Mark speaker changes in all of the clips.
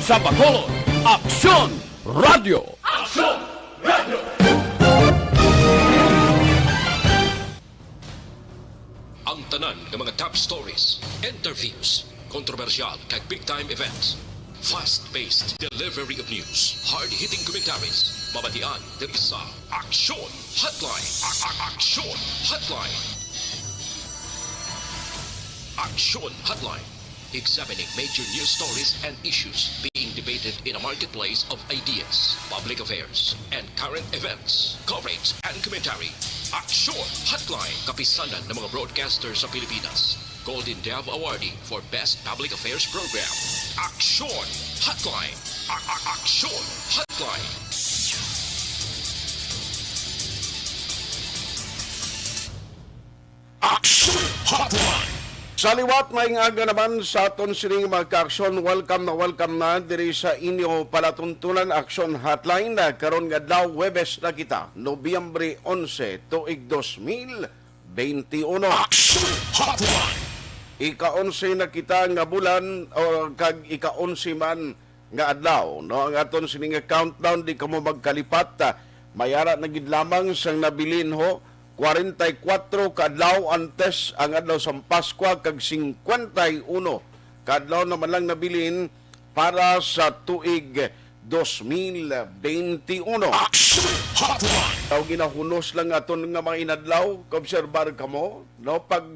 Speaker 1: sa Bacolod, Aksyon Radio.
Speaker 2: Aksyon Radio!
Speaker 3: Ang tanan ng mga top stories, interviews, kontrobersyal kag big-time events. Fast-paced delivery of news, hard-hitting commentaries, mabatian ng isa, Aksyon Hotline. Aksyon Hotline. Aksyon Hotline. Examining major news stories and issues being debated in a marketplace of ideas, public affairs, and current events. Coverage and commentary. Aksyon Hotline. Kapisanan ng mga broadcasters sa Pilipinas. Golden Dove Awardee for Best Public Affairs Program. Aksyon Hotline. Aksyon Hotline.
Speaker 2: Aksyon Hotline!
Speaker 4: Sa liwat, may aga naman sa aton sining mga ka-aksyon. Welcome na diri sa inyo palatuntunan Aksyon Hotline. Karon nga daw Webes na kita, Nobyembre 11, tuig 2021.
Speaker 2: Aksyon Hotline!
Speaker 4: Ika-11 na kita nga bulan o kag ika-11 man nga adlaw. No, ang aton sining countdown di kamo magkalipat. Mayara na gid lamang sang nabilin ho. 44 kadlaw antes ang adlaw sa Pasko kag 51 kadlaw naman lang nabilin para sa tuig 2021.
Speaker 2: Aksyon Hotline!
Speaker 4: Daw ginahunos lang aton nga mga inadlaw, obserbar kamo, no, pag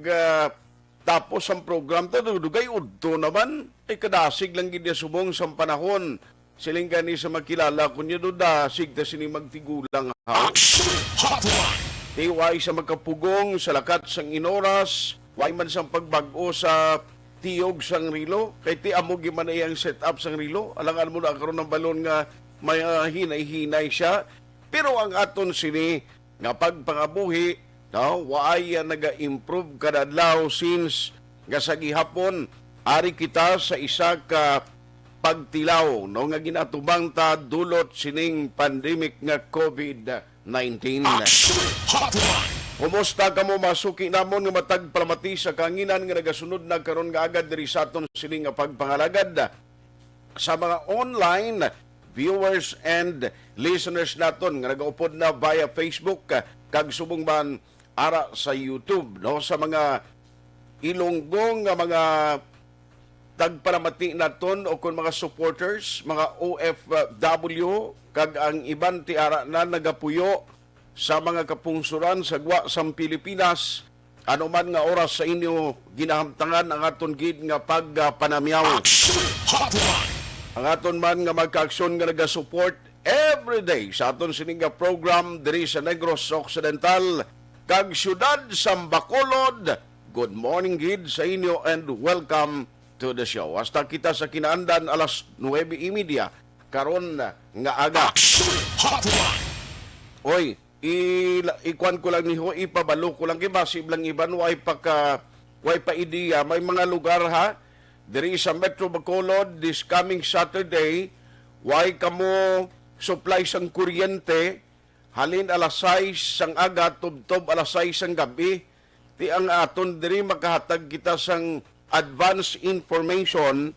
Speaker 4: tapos ang program to dugay udto naman ay kadasig lang gid subong sa panahon. Siling gani sa makilala kunya do dasig ta sini magtigulang ha.
Speaker 2: Aksyon Hotline!
Speaker 4: Way sa magkapugong sa lakat sang inoras, way man sang pagbag-o sa tiyog sang rilo, kay ti amo giman ay ang setup sang rilo, alangan mo na karon ng balon nga may hinay-hinay siya. Pero ang aton sini nga pagpangabuhi, no, way naga-improve kada adlaw since nga sa gihapon ari kita sa isa ka pagtilaw no nga ginatubang ta dulot sining pandemic nga COVID-19.
Speaker 2: Aksyon Hotline!
Speaker 4: Kumusta kamo masuki namon nga matag palamati sa kanginan nga nagasunod na karon nga agad diri sa aton sining nga pagpangalagad sa mga online viewers and listeners naton nga nagaupod na via Facebook kag subong man ara sa YouTube, no, sa mga Ilonggo nga mga tagpalamati naton o kung mga supporters, mga OFW, kag ang iban ti ara na nagapuyo sa mga kapungsuran sa gwa sang Pilipinas, ano man nga oras sa inyo ginahamtangan ang aton gid nga pagpanamyaw.
Speaker 2: Aksyon Hotline!
Speaker 4: Ang aton man nga magka-aksyon nga naga-support every day sa aton sining nga program diri sa Negros Occidental kag syudad sa Bacolod. Good morning gid sa inyo and welcome to the show. Hasta kita sa kinaandan alas 9:30 karon nga aga.
Speaker 2: Aksyon Hotline!
Speaker 4: Oy, ikuan ko lang ni ho, ipabalo ko lang kay basib lang iban way pa ideya. May mga lugar ha diri sa Metro Bacolod this coming Saturday, way kamo supply sang kuryente halin alas 6 sang aga tubtob alas 6 sang gabi. Ti ang aton diri makahatag kita sang advance information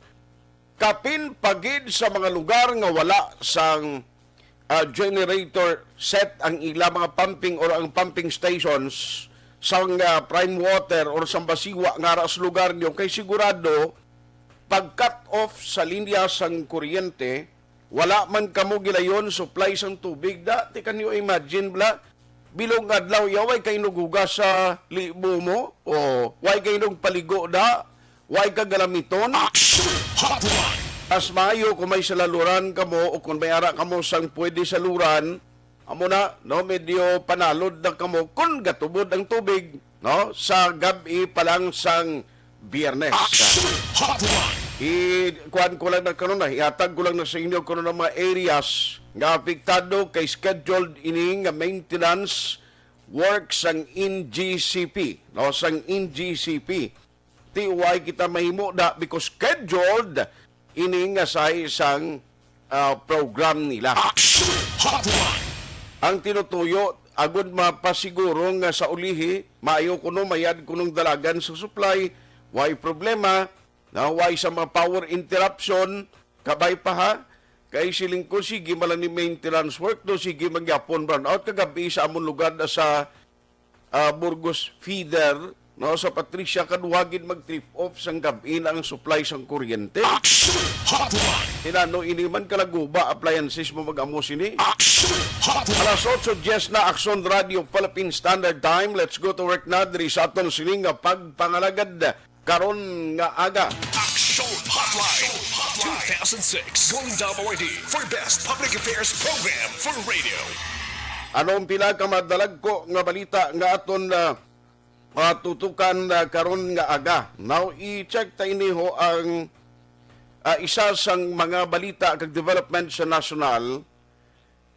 Speaker 4: kapin pagid sa mga lugar nga wala sang generator set ang ila mga pumping or ang pumping stations sang prime water or sang basiwa nga ara sa lugar niyo, kay sigurado pag cut off sa linya sang kuryente wala man kamo gilayon supply sang tubig da. Ti kan you imagine bla bilong adlaw yaway kay nuguga sa libo mo o way kay nung paligo da. Way ka galamiton.
Speaker 2: Aksyon Hotline!
Speaker 4: As maayo kung may salaluran kamo o kung may ara kamo sang pwede saluran, amo na, no, medyo panalod na kamo kung gatubod ang tubig, no, sa gabi pa lang sang Biyernes.
Speaker 2: Aksyon Hotline!
Speaker 4: Kuan ko lang na kanon na, ihatag ko lang na sa inyo kanon ng mga areas nga apektado kay scheduled ini nga maintenance work sang NGCP, no, sang NGCP. Tiway kita mahimo da because scheduled ini nga sa isang program nila.
Speaker 2: Aksyon Hotline!
Speaker 4: Ang tinutuyo agud mapasiguro nga sa ulihi maayo kuno mayad kunong dalagan sa supply, way problema na way sa mga power interruption Kabay pa ha, kay siling ko, sige malang ni maintenance work, do sige magyapon brownout, kagabi sa amon lugar na sa Burgos Feeder, no, sa Patricia kaduhagin mag-trip off sang gabi na ang supply sang kuryente.
Speaker 2: Aksyon Hotline.
Speaker 4: Tinano iniman kalaguba appliances mo mag-amos ini.
Speaker 2: Aksyon Hotline.
Speaker 4: Alas 8:10 na Aksyon Radio Philippine Standard Time. Let's go to work na diri sa aton sining nga pagpangalagad karon nga aga.
Speaker 2: Aksyon Hotline. 2006 Golden Dove Awardee for Best Public Affairs Program for Radio.
Speaker 4: Anong pila ka madalag ko nga balita nga aton tutukan karon nga aga. Now i-check ta iniho ang isa sang mga balita kag development sa national.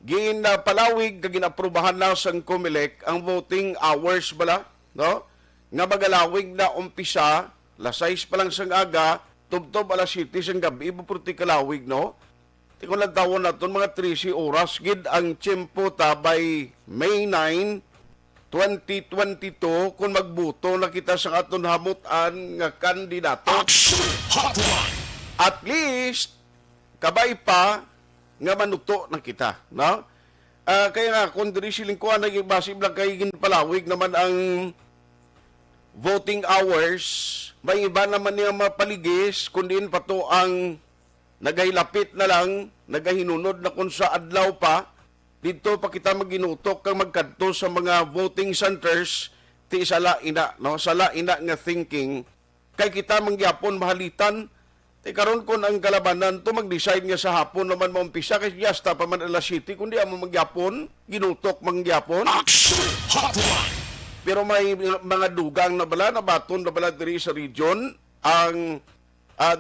Speaker 4: Ginapalawig kag ginaprubahan na sang COMELEC ang voting hours bala, no? Nga magalawig na umpisa alas 6 pa lang sang aga, tubtob alas 7 sang gabi, ibuporti kalawig, no? Tikon lang tawon naton mga 13 oras gid ang tiyempo ta by May 9, 2022 kung magbuto na kita sa aton hamutan nga kandidato.
Speaker 2: Aksyon Hotline.
Speaker 4: At least kabay pa nga manuto na kita, no? Kaya nga kung diri siling kuan nagibasib lang kay ginpalawig naman ang voting hours, may iba naman niya mapaligis kundi pa to ang nagahilapit na lang, nagahinunod na kung sa adlaw pa. Dito pa kita maginutok kang magkadto sa mga voting centers ti sala ina, no? Sala ina nga thinking kay kita mangyapon mahalitan ti karon kon ang kalabanan to mag-decide nga sa hapon naman maumpisa kay yasta pa man alas 7 kundi amo magyapon ginutok mangyapon.
Speaker 2: Aksyon Hotline.
Speaker 4: Pero may mga dugang na bala na baton na bala diri sa region ang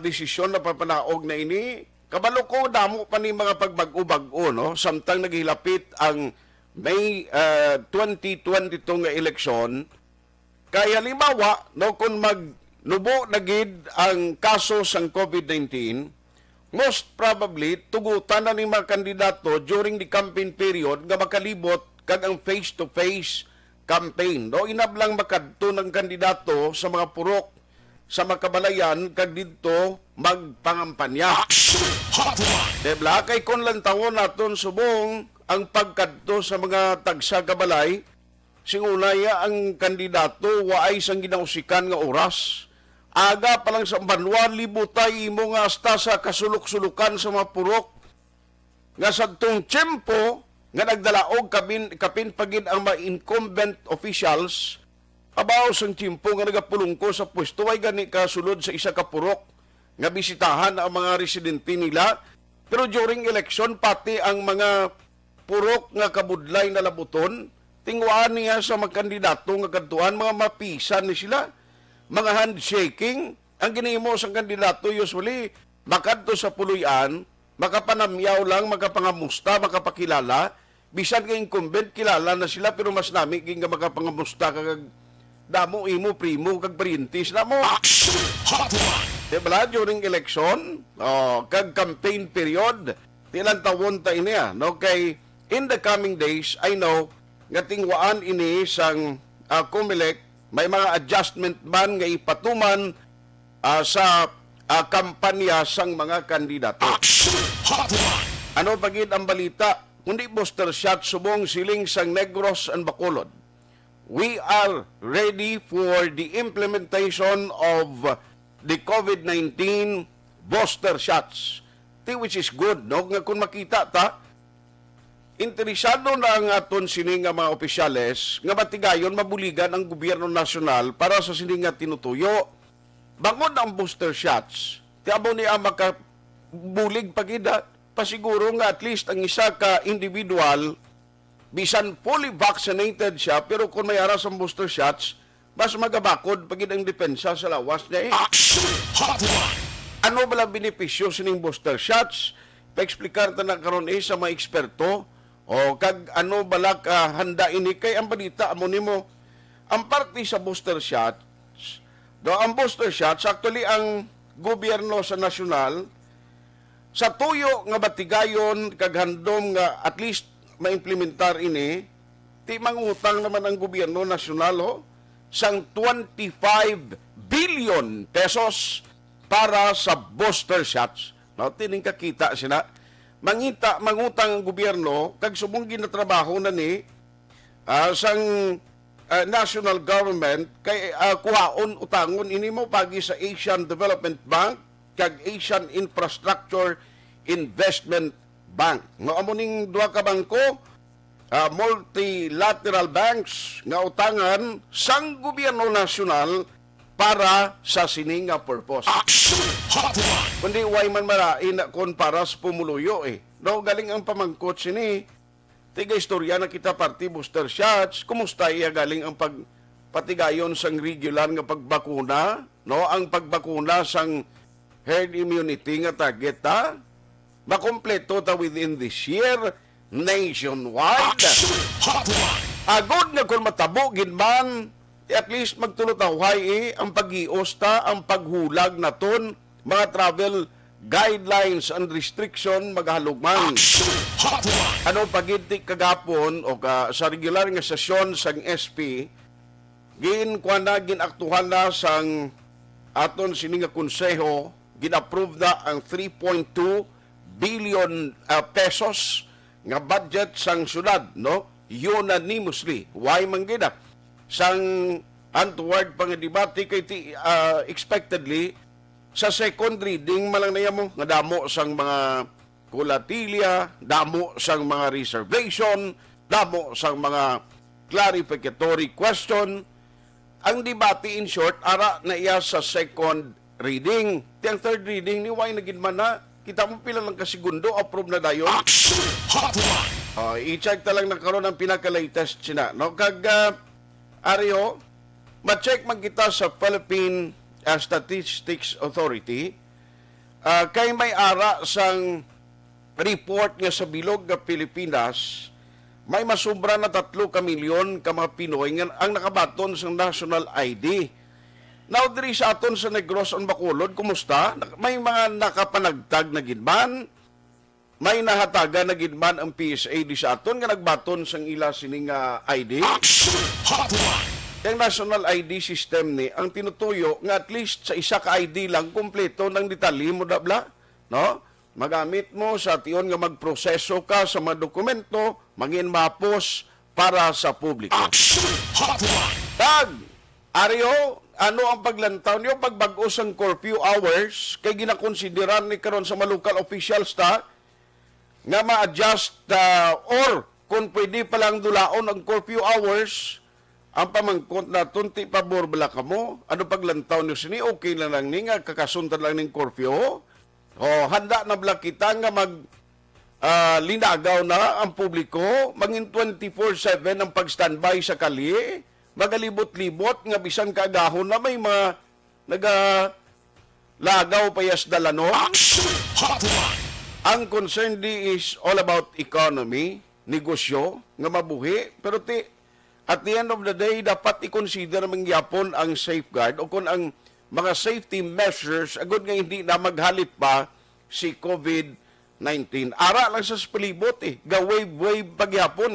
Speaker 4: desisyon na papanaog na ini. Kabalo ko damo pa ni mga pagbag-o-bag-o, no? Samtang naghilapit ang May 2022 nga eleksyon. Kaya limawa, no, kung magnubo na gid ang kaso sang COVID-19, most probably tugutan na ni mga kandidato during the campaign period nga makalibot kag ang face-to-face campaign. No? Inablang makadto ng kandidato sa mga purok sa makabalayan kag didto magpangampanya.
Speaker 2: Aksyon Hotline.
Speaker 4: Debla kay kon lang tawon naton subong ang pagkadto sa mga tagsa kabalay singulaya ang kandidato waay sang ginausikan nga oras. Aga pa lang sa banwa libutay imo nga hasta sa kasulok-sulukan sa mga purok nga sadtong tiyempo nga nagdalaog kapin pagid ang mga incumbent officials abaw sang tiyempo nga nagapulungko sa pwesto ay gani kasulod sa isa ka purok nga bisitahan ang mga residente nila. Pero during election pati ang mga purok nga kabudlay na labuton tingwaan niya sa mga kandidato nga kadtuan mga mapisan ni sila, mga handshaking. Ang ginimo sa kandidato usually makadto sa puluyan, makapanamyaw lang, makapangamusta, makapakilala. Bisan kay incumbent kilala na sila pero mas nami ginga makapangamusta kag damo imo primo kag parientes na mo.
Speaker 2: Aksyon Hotline.
Speaker 4: Diba during election, kag campaign period, tilang tawon ta iniya, no? Kay in the coming days, I know nga tingwaan ini sang COMELEC may mga adjustment man nga ipatuman sa kampanya sang mga kandidato.
Speaker 2: Aksyon Hotline.
Speaker 4: Ano pagid ang balita? Kundi booster shot subong siling sang Negros and Bacolod. We are ready for the implementation of the COVID-19 booster shots. Which is good, no? Nga kung makita ta, interesado na ang aton sining nga mga opisyales nga matigayon mabuligan ang gobyerno nasyonal para sa sining nga tinutuyo. Bangod ang booster shots, tiabo niya makabulig pagida, pasiguro nga at least ang isa ka individual bisan fully vaccinated siya, pero kung may aras ang booster shots, mas magabakod pagid ang depensa sa lawas niya.
Speaker 2: Aksyon Hotline.
Speaker 4: Ano ba lang benepisyo sining booster shots? Pa-explicar ta na karon sa mga eksperto o kag ano bala ka handa ini kay ang balita amo nimo ang parte sa booster shots. Ang booster shots actually ang gobyerno sa nasyonal sa tuyo nga batigayon kag handom nga at least maimplementar ini, ti mangutang naman ang gobyerno nasyonal sang 25 billion pesos para sa booster shots. No, tining kakita sila. Mangutang ang gobyerno kag subong ginatrabaho na ni sang national government kay kuhaon utangon ini mo pagi sa Asian Development Bank kag Asian Infrastructure Investment Bank. Nga amo ning duha ka bangko multilateral banks nga utangan sang gobyerno nasyonal para sa sininga purpose. Kundi way man marain kon para sa pumuluyo No, galing ang pamangkot sini. Tiga istorya na kita party booster shots. Kumusta iya galing ang patigayon sang regular nga pagbakuna, no? Ang pagbakuna sang herd immunity nga target ta makompleto ta within this year nationwide. Agod nga kung matabo ginman at least magtulot-awhay ang pag-ios ta, ang paghulag naton, mga travel guidelines and restriction maghalugman. Ano pagintik kagapon o sa regular nga sesyon sang SP, ginaktuhan na sang aton sini nga konseho, gin-approve na ang 3.2 billion pesos nga budget sang syudad, no? Unanimously. Why man gina? Sang untoward pang-debate kay expectedly sa second reading malang na mo nga damo sang mga kulatilya, damo sang mga reservation, damo sang mga clarificatory question. Ang debate in short ara na iya sa second reading. Tiyang third reading ni why nagin man na kita mo pila lang ka segundo approve na dayon. I-check ta lang na karon ang pinaka-latest sina. No kag Ario, ma-check man kita sa Philippine Statistics Authority kay may ara sang report nga sa bilog nga Pilipinas may masubra na 3 ka milyon ka mga Pinoy nga ang nakabaton sa national ID. Now, diri sa aton sa Negros on Bacolod, kumusta? May mga nakapanagtag na ginman, may nahataga na ginman ang PSA di sa aton nga nagbaton sang ila sining ID. Yung national ID system ni ang tinutuyo nga at least sa isa ka ID lang kumpleto ng detalye mo dabla, no? Magamit mo sa tiyon nga magproseso ka sa mga dokumento, mangin mapos para sa publiko. Tag, Ario, ano ang paglantaw niyo pagbag-os ang curfew hours kay ginakonsideran ni karon sa mga local officials ta nga ma-adjust or kung pwede palang dulaon ang curfew hours ang pamangkot na tunti pabor bala ka mo, ano paglantaw niyo sini, okay na lang ni nga kakasuntan lang ng curfew. O handa na bala kita nga linagaw na ang publiko, mangin 24/7 ang pag-standby sa kalye, magalibot-libot nga bisan kaagahon na may mga lagaw payas dalano. Ang concern di is all about economy, negosyo, nga mabuhi, pero at the end of the day, dapat i-consider mangyapon ang safeguard o kung ang mga safety measures, agad nga hindi na maghalit pa si COVID-19. Ara lang sa palibot Ga-wave-wave pagyapon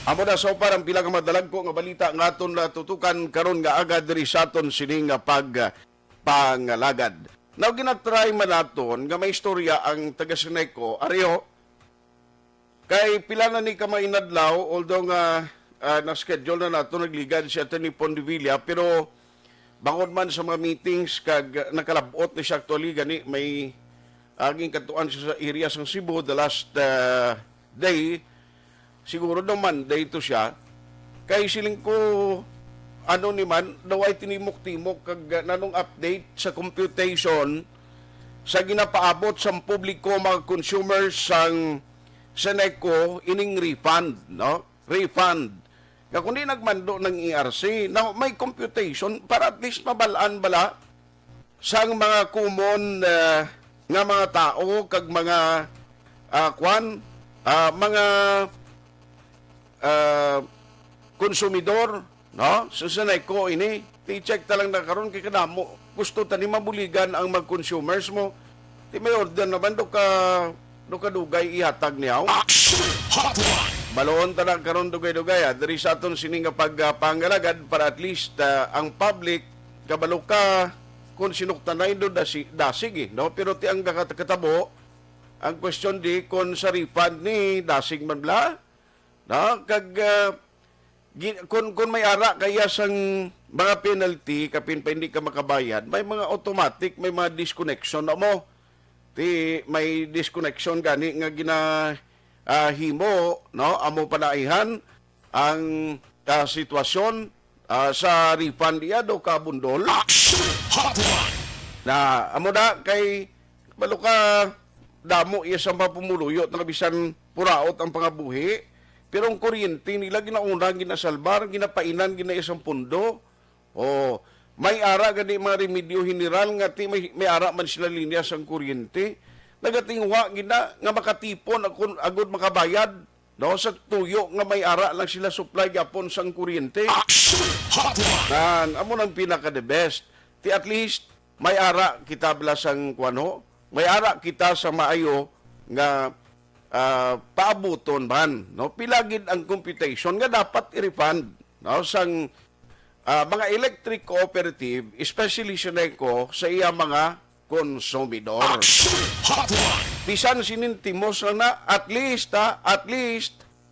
Speaker 4: Amo na so parang pila ka madalag ko nga balita nga aton natutukan karon nga agad diri sa aton sining nga pangalagad. Now ginatry man naton nga may istorya ang taga Sineco, Ario, kay pila na ni kamay inadlaw, although nga na-schedule na nato nagligad si Tayhopon pero bangod man sa mga meetings kag nakalabot ni siya actually gani may aging katuan siya sa area sang Cebu the last day, siguro no Monday to siya, kay siling ko ano ni man daw ay tinimok-timok kag nanong update sa computation sa ginapaabot sa publiko mga consumers sang Seneco ining refund, no? Refund. Kaya kung di nagmando ng ERC, na may computation para at least mabalaan bala sang mga common nga mga tao kag mga mga konsumidor, no? Sa Seneco ini, i-check ta lang na karon kay kadamo gusto tani mabuligan ang mag-consumers mo. Di may order naman do ka dugay ihatag niyaw. Baloon ta na karon dugay-dugay diri sa aton sining nga pagpangalagad para at least ang public kabalo ka kung sinuktanay do dasig no? Pero ti ang katabo, ang question di kung sa refund ni dasig man bla, no? Kag kung may ara kaya sang mga penalty kapin pa hindi ka makabayad, may mga automatic, may mga disconnection na mo. May disconnection gani nga himo no amo panaihan ang sitwasyon sa refund iya do kabundol na amo da kay balo ka damo iya sa mapumuluyot na bisan puraot ang pangabuhi pero ang kuryente nila ginauna ginasalbar ginapainan gina isang pundo may ara gani mga remedyo general nga may ara man sila linya sang kuryente nagatingwa gina nga makatipon agud makabayad no sa tuyo nga may ara lang sila supply gapon sang kuryente nan amo nang pinaka the best at least may ara kita blasang kuano may ara kita sa maayo nga paabuton man no pilagid ang computation nga dapat i-refund no sang mga electric cooperative, especially Sineco, sa iya mga konsumidor. Bisan sinintimos na at least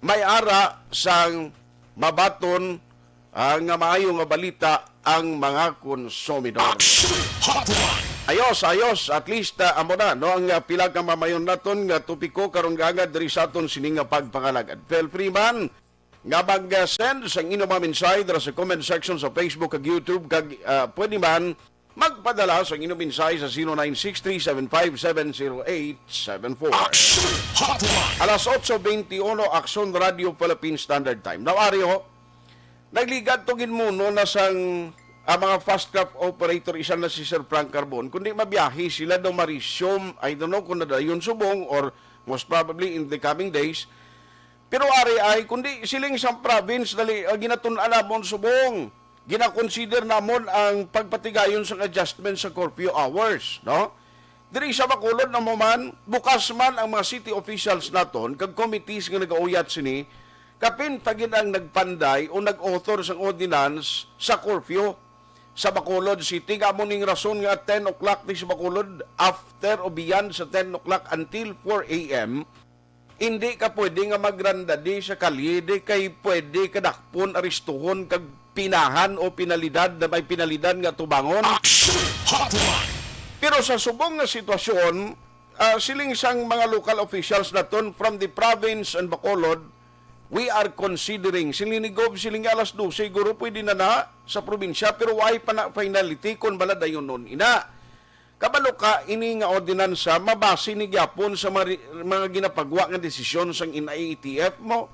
Speaker 4: may ara sang mabaton nga maayo nga balita ang mga konsumidor. Ayos, at least amo na no ang pila ka mamayon naton nga topiko karon gagad diri sa aton sini nga pagpangalagad. Feel free man nga mag-send sa inyong mga mensahe dara sa comment section sa Facebook kag YouTube kag pwede man magpadala sa inyong mensahe sa 0963-757-0874. Alas 8:21 Aksyon Radio Philippine Standard Time. Nawari ho, nagligad to ginmuno na sang mga fast craft operator isa na si Sir Frank Carbon kundi mabiyahe sila daw ma-resume, I don't know kung nadayon subong or most probably in the coming days. Pero ari ay kundi siling isang province dali ginatun-an namon subong. Gina-consider namon ang pagpatigayon sa adjustment sa curfew hours, no? Diri sa Bacolod na man bukas man ang mga city officials naton kag committees nga nagauyat sini kapin tagin ang nagpanday o nag-author sang ordinance sa curfew sa Bacolod City nga ning rason nga 10 o'clock di sa Bacolod after o beyond sa 10 o'clock until 4 a.m. Hindi ka pwede nga magrandadi sa kalye, di kay pwede kadakpon aristuhon kag pinahan o pinalidad na may pinalidad nga tubangon. Pero sa subong nga sitwasyon, siling sang mga local officials naton from the province and Bacolod, we are considering silinigob siling alas 12 siguro pwede na sa probinsya pero why pa na finality kon bala dayon nun ina. Kabalo ka ini nga ordinansa mabase ni gyapon sa mga ginapagwa nga desisyon sang IATF mo.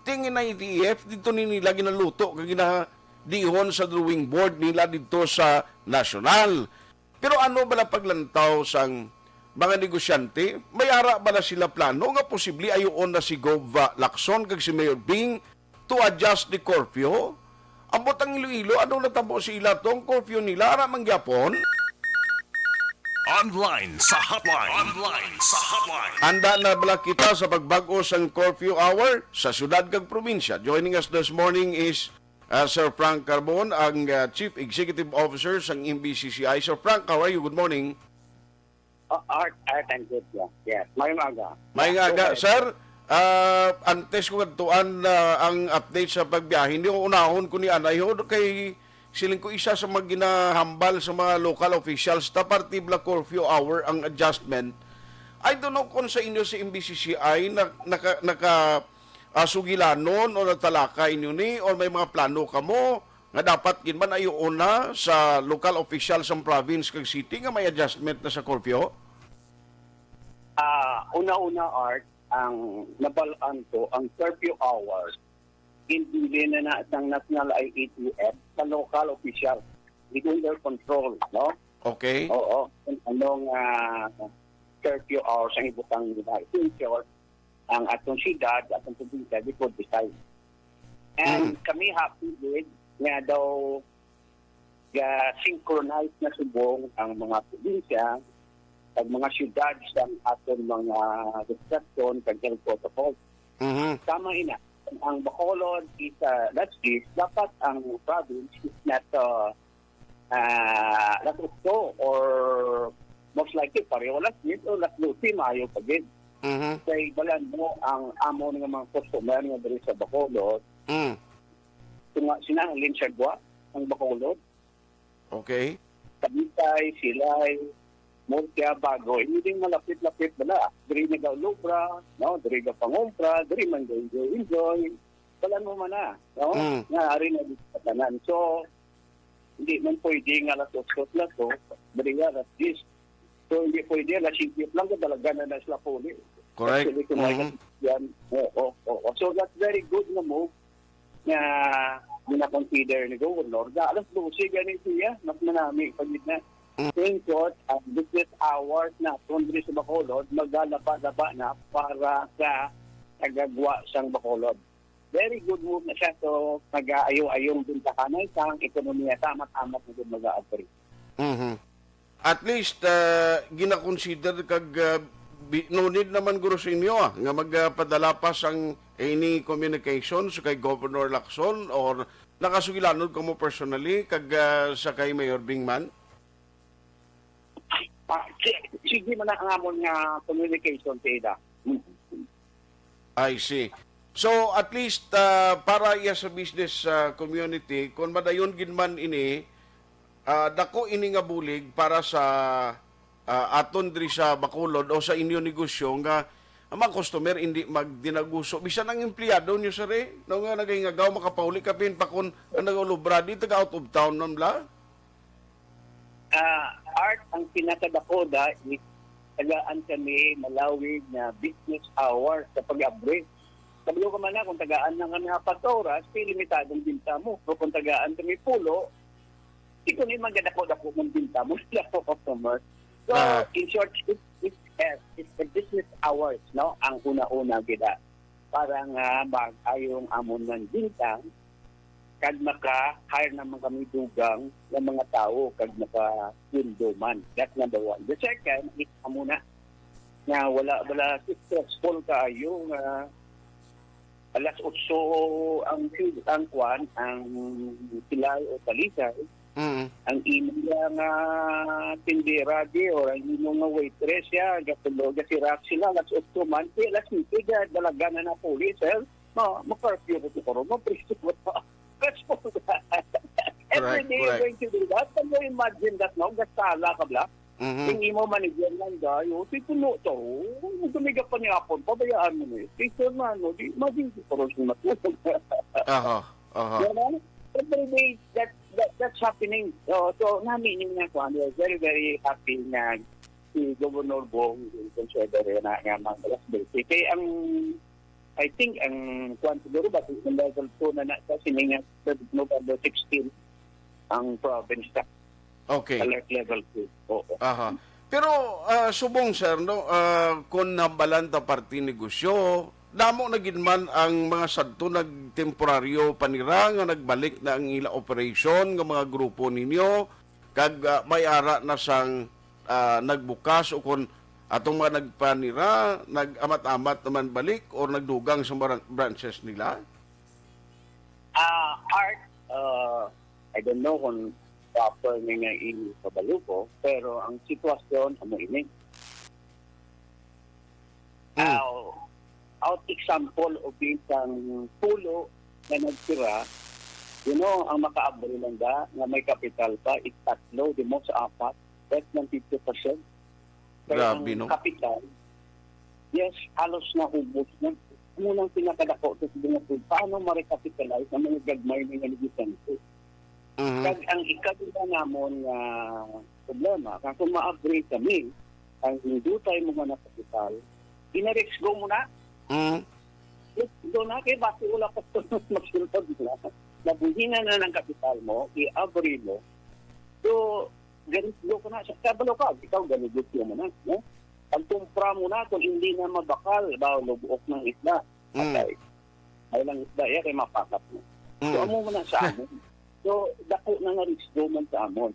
Speaker 4: Ting IATF dito ni nila ginaluto kag ginadihon sa drawing board nila dito sa national. Pero ano bala paglantaw sang mga negosyante, may ara bala sila plano nga posible ayoon na si Gov Lacson kag si Mayor Bing to adjust the curfew. Ambot ang Iloilo, ano natabo sila tong curfew nila ara mangyapon?
Speaker 2: Online sa hotline.
Speaker 4: Handa na bala kita sa pagbago sang curfew hour sa syudad kag probinsya. Joining us this morning is Sir Frank Carbon, ang Chief Executive Officer sang MBCCI. Sir Frank, how are you? Good morning.
Speaker 5: Art and good, yeah. Yes, may aga.
Speaker 4: May aga. Sir, antes ko katuan ang update sa pagbiyahe. Hindi ko unahon ko ni Anay ho kay siling ko isa sa mga ginahambal sa mga local officials ta partibla curfew hour ang adjustment. I don't know kung sa inyo sa MBCCI sugilanon o natalakay inyo ni o may mga plano kamo nga dapat ginman ayo una sa local officials sa province kag city nga may adjustment na sa curfew?
Speaker 5: Una-una, Art, ang nabalaan ko, ang curfew hours hindi na ng National IATF sa local official. Hindi under control, no?
Speaker 4: Okay.
Speaker 5: Oo. Anong curfew hours ang ibutang nila. In short, ang atong siyudad, atong probinsya, we could decide. And kami happy with nga daw synchronize na subong ang mga probinsya at mga siyudad sa atong mga restriction kag health protocol. Tama ina. Ang Bacolod is that's this. Dapat ang province is not last 8 or most likely pareho last 10 o last 12 maayo pagid. Kaya balan mo ang amo ng mga customer nga diri sa Bacolod. Sinangalin siya gwa ang Bacolod.
Speaker 4: Okay.
Speaker 5: Tabitay, Silay, Murcia, Bago. Hindi malapit-lapit bala. Diri nagaulubra, no? Diri ga pangumpra, diri man enjoy. Balan mo man na, no? Nga ari na dito sa tanan. So, hindi man pwede nga alas 8 lang to. Diri nga alas 10. So, hindi pwede alas 5 lang talaga na sila puli.
Speaker 4: Correct.
Speaker 5: Yan. So, that's very good na move na na-consider ni Governor. Alas 12 ganito siya, mas manami pagid na. In short, ang business hours na kundri sa Bacolod, maglalaba-laba na para sa tagagwa sang Bacolod. Very good move na siya. So, mag-ayaw-ayong bintahan na isang ekonomiya. Tamat-amat na din mag-a-operate.
Speaker 4: At least, gina-consider kag no need naman guro sa inyo nga magpadala pa sang any communications kay Governor Lacson or nakasugilanod ko mo personally kag sa kay Mayor Bingman?
Speaker 5: Sige man ang amon nga communication sa ida.
Speaker 4: I see. So at least para iya sa business community kung madayon ginman ini dako ini nga bulig para sa aton diri sa Bacolod o sa inyo negosyo nga ang mga customer hindi magdinaguso bisan ang empleyado nyo sir no nga nagingagaw makapauli kapin pa kun ang nagulubra dito ka out of town man bla.
Speaker 5: Art ang pinakadakoda is tagaan kami malawig na business hours sa pag-upgrade. Sablo ka man na kung tagaan na nga 4 oras, limitadong binta mo. Kung tagaan kami pulo, ito na yung magdadako-dako ng binta mo sa customer. So, in short, it's the business hours, no? Ang una-una kita. Parang mag-ayong amon ng bintang, kag maka-hire naman kami dugang ng mga tao, kag maka-windoman. That's number one. The second, is muna na wala stressful kayo nga alas 8 ang kwan, ang pilay o talisay. Ang imo nga tindera di or ang imo nga waitress ya gatulo ga sirap sila alas 8 man alas 5 ga dalaga na police ma-curfew ko mo presto mo that's for that every day you're going to do that. Can you imagine that no gasala ka bla yung imo manager lang dayo titulo to gumiga pa ni apon pabayaan mo presto man no di maging ko ron matulog every day that's happening. So namin nga ko ano, very very happy na si Governor Bong consider na nga mga last day. Kaya I think ang kwan siguro ba yung level 2 na sa sininga November 16 ang province ta.
Speaker 4: Okay.
Speaker 5: Alert level 2. Oo.
Speaker 4: Pero subong sir no kung nabalanta party negosyo damo na ginman ang mga sadto nagtemporaryo panira nga nagbalik na ang ila operation nga mga grupo ninyo kag may ara na sang nagbukas o kung atong mga nagpanira nagamat-amat naman balik o nagdugang sa branches nila.
Speaker 5: Art I don't know kung proper nga ini sa baluko pero ang sitwasyon amo ini. Out example of isang pulo na nagtira, ang makaabri lang nga may kapital pa, is tatlo, di mo sa 4, less than 50%.
Speaker 4: Grabe, no?
Speaker 5: Kapital, yes, halos na ubos na. Munang pinakadako ito sa mga paano ma-recapitalize ang mga gagmay ng naligisanto. Kag ang ikabila namon nga problema, kung ma-upgrade kami, ang hindi tayo mga kapital, inarex go muna. Doon na kayo, basi wala pa ito magsultod nila. Nabuhinan na ng kapital mo, i-abri mo. So, ganito ka na. Kabalo ka, ikaw ganito mo na. No? Pag tumpra mo na, kung hindi na mabakal, lubuok ng isla. Okay. Ay lang isla, kaya mapakat mo. So, amo mo na sa amon. So, dako na nga-risk man sa amon.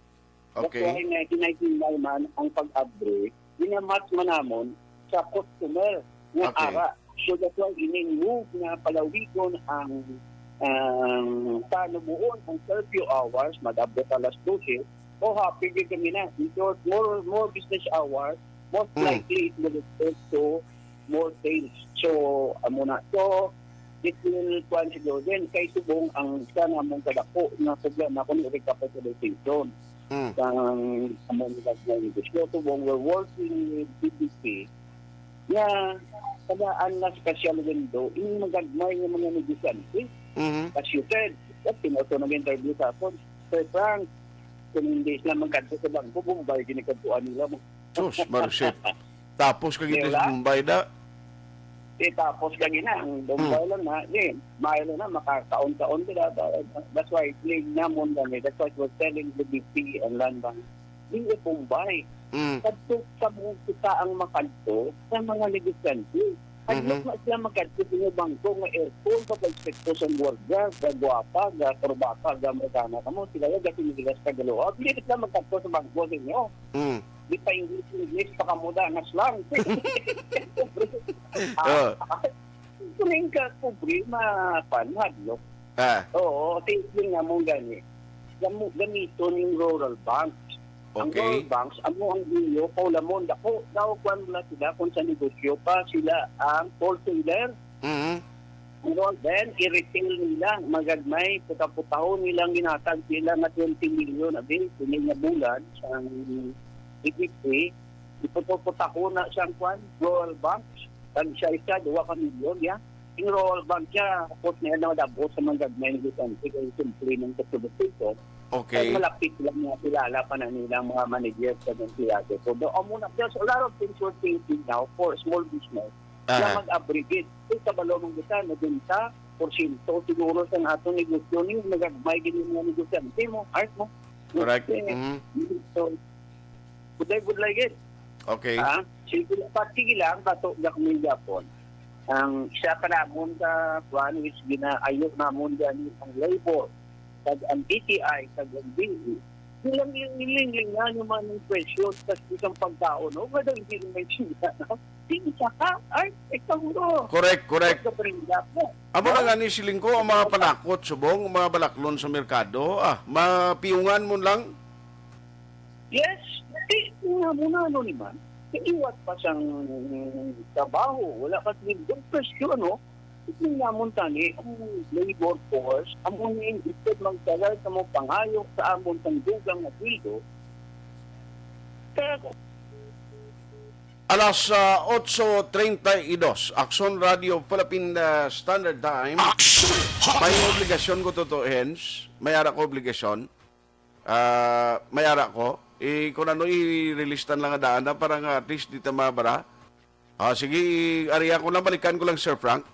Speaker 4: Okay.
Speaker 5: That's why kinaitingnan man ang pag-abri, minamatch man namon sa customer ng ara. So that's why in-move na palawigon ang panubuon ang curfew hours, madabot alas 12, happy din kami na. Because more business hours, most likely it will lead to more sales. So, muna. So, it will consider din kay subong ang sana mong kadako na problema kung recapitalization. Ang among nila negosyo. Subong we're working with BBC. Yeah, kadaan na special window, yung magagmay ng mga negosyante. As you said, tinoto nag-interview sa ako, Sir Frank, kung hindi sila magkadto sa bangko, bumabay ginikadtuan nila mo.
Speaker 4: Sus, Marcet. Tapos kagita sa Mumbai da.
Speaker 5: Tapos kagina, ang Mumbai lang na, mailo na, makakaon-kaon nila. That's why it's league na mo na, that's why it was telling the BP and Land Bank, hindi Mumbai. Kadto sa mga kita ang makadto sa mga negosyante. At na sila magkadto sa mga bangko nga aircon, kapag-expecto sa morga, gagwapa, gaturbata, gamerkana ka mo, sila yung gasinigilas ka galoa. Hindi sila magkadto sa bangko sa inyo. Di pa English, pa kamuda, na slang. Kuning ka, problema, panhadlo. Oo, tingin nga mong gani. Gamito ng rural banks. Ang rural banks, ang bilyo, paulamon, dako, daw kwan mula sila kung sa negosyo pa sila ang wholesaler. Then, i-retail nila, magagmay, putaputahon nilang ginatag sila na 20 million na bill, kuning na bulan, sa EPC, iputaputahon na siyang kwan, rural banks, tag siya isa, 2 milyon, ya. Yung rural bank siya, kapot na yan na madabot sa magagmay negosyo, kaya simple ng katubasito.
Speaker 4: Okay.
Speaker 5: At malapit lang nga kilala pa na nilang mga managers sa empleyado. So, there's a lot of things we're thinking now for small business na mag-abrigate. Sa kabalo mong kita, nagpunta, porsyento, siguro sa atong negosyo niyo, magagmay din yung mga negosyante mo, art mo.
Speaker 4: Correct.
Speaker 5: So, good like it.
Speaker 4: Okay.
Speaker 5: Sige lang, bato na kami Japon. Ang isa ka namon sa one which ginaayok namon dyan ang labor. Kag ang DTI, kag ang BE, nilang nga naman ng presyo sa isang pagkao, no? Wala hindi naman siya, no? Hindi ka, ay, ikaw mo.
Speaker 4: Correct. Amo na nga ni siling ko, ang mga panakot, subong, mga balaklon sa merkado, mapiyungan mo lang?
Speaker 5: Yes, nga muna, ano naman, iiwat pa siyang trabaho, wala ka yung presyo, no? Ito namon tani, ang labor force, amon yung instead magtagal sa mga pangayok sa amon tangdugang na bildo. Kaya
Speaker 4: Alas 8:32, Aksyon Radio Philippine Standard Time. May obligasyon ko to hens. Mayara ko obligasyon. Mayara ko. Kung ano, i-release lang daan na para nga at least dito mabara. Sige, ariya ko lang, balikan ko lang Sir Frank.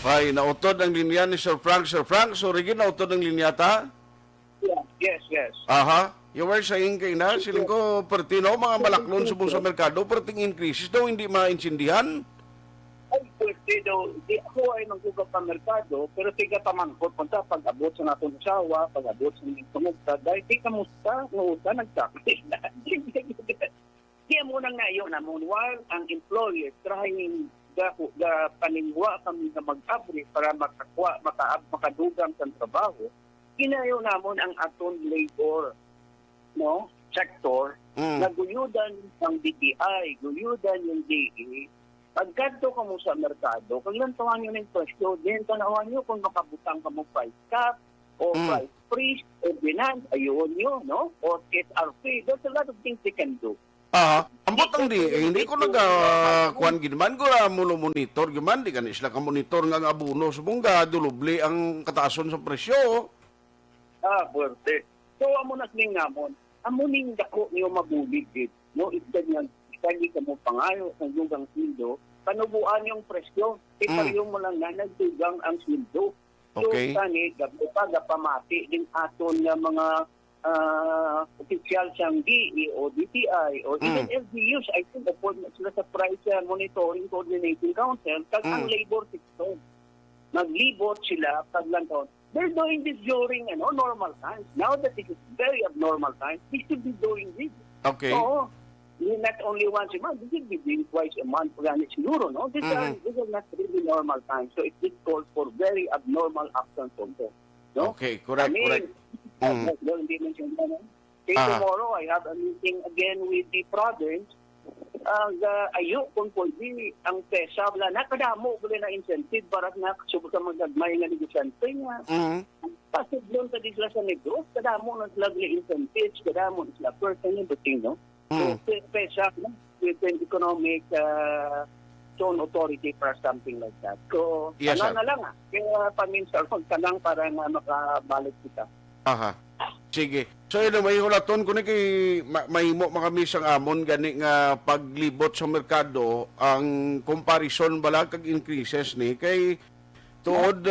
Speaker 4: Ay, nautod ang linya ni Sir Frank. Sir Frank, so Regine, nautod ang linya ta?
Speaker 5: Yes.
Speaker 4: Aha. You were saying kayo na, siling ko, pertino, mga malaklon subong sa merkado, perting increases daw, hindi maintindihan?
Speaker 5: Ay, pwede daw, di ako ay nagkuga pa merkado, pero tiga pamangkot punta, pag-abot sa natong sawa, pag-abot sa mga tumugta, dahil di kamusta, nagtakit na. Di mo nang ngayon naman, while ang employer trying paningwa kami na mag-abri para makadugang sa trabaho, kinayo namon ang aton labor sector na guyudan ang DTI, guyudan yung DE. Pagkadto ka mo sa merkado, kung lantawan nyo ng presyo, din tanawan nyo kung makabutang ka mo price cap o price freeze o binance, ayun nyo, no? O SRP. There's a lot of things they can do.
Speaker 4: Ambot ang hindi ko nag-kuhan ginaman ko mulo monitor giman, di ka sila ka-monitor nga abuno subong dulubli ang kataason sa presyo.
Speaker 5: Pwede. So, amo na siling namon, amuning dako niyo mabulig dit, no? Instead nga, isagi ka mo pangayo sa dugang sildo, panubuan yung presyo, ipariyong mo lang na nagdugang ang sildo.
Speaker 4: Okay.
Speaker 5: So, tani, gapamati din aton nga mga official siyang DE o DTI o even LGUs, I think appointment sila sa Price Monitoring Coordinating Council kag ang labor sector. Naglibot sila kag lang taon. They're doing this during normal times. Now that it is very abnormal times, they should be doing this.
Speaker 4: Okay.
Speaker 5: So, not only once a month, they should be doing twice a month. Siguro, no? These are not really normal times. So it calls for very abnormal actions from them. No?
Speaker 4: Okay, correct, correct.
Speaker 5: Hindi mention na, no? Tomorrow, I have a meeting again with the province. Ayo kung pwede ang PESA wala na kadamo ko na incentive para na subukan magdagmay nga negosyante nga. Kasi doon sa disla sa negros, kadamo na sila incentives, kadamo na sila person everything, no? So PESA with an economic zone authority for something like that. So
Speaker 4: yes,
Speaker 5: na lang kaya paminsan tanang para nga makabalik kita.
Speaker 4: Aha. Sige. So yun, may hulaton ko ni kay mahimo mga misang amon gani nga paglibot sa merkado ang comparison bala kag increases ni kay tuod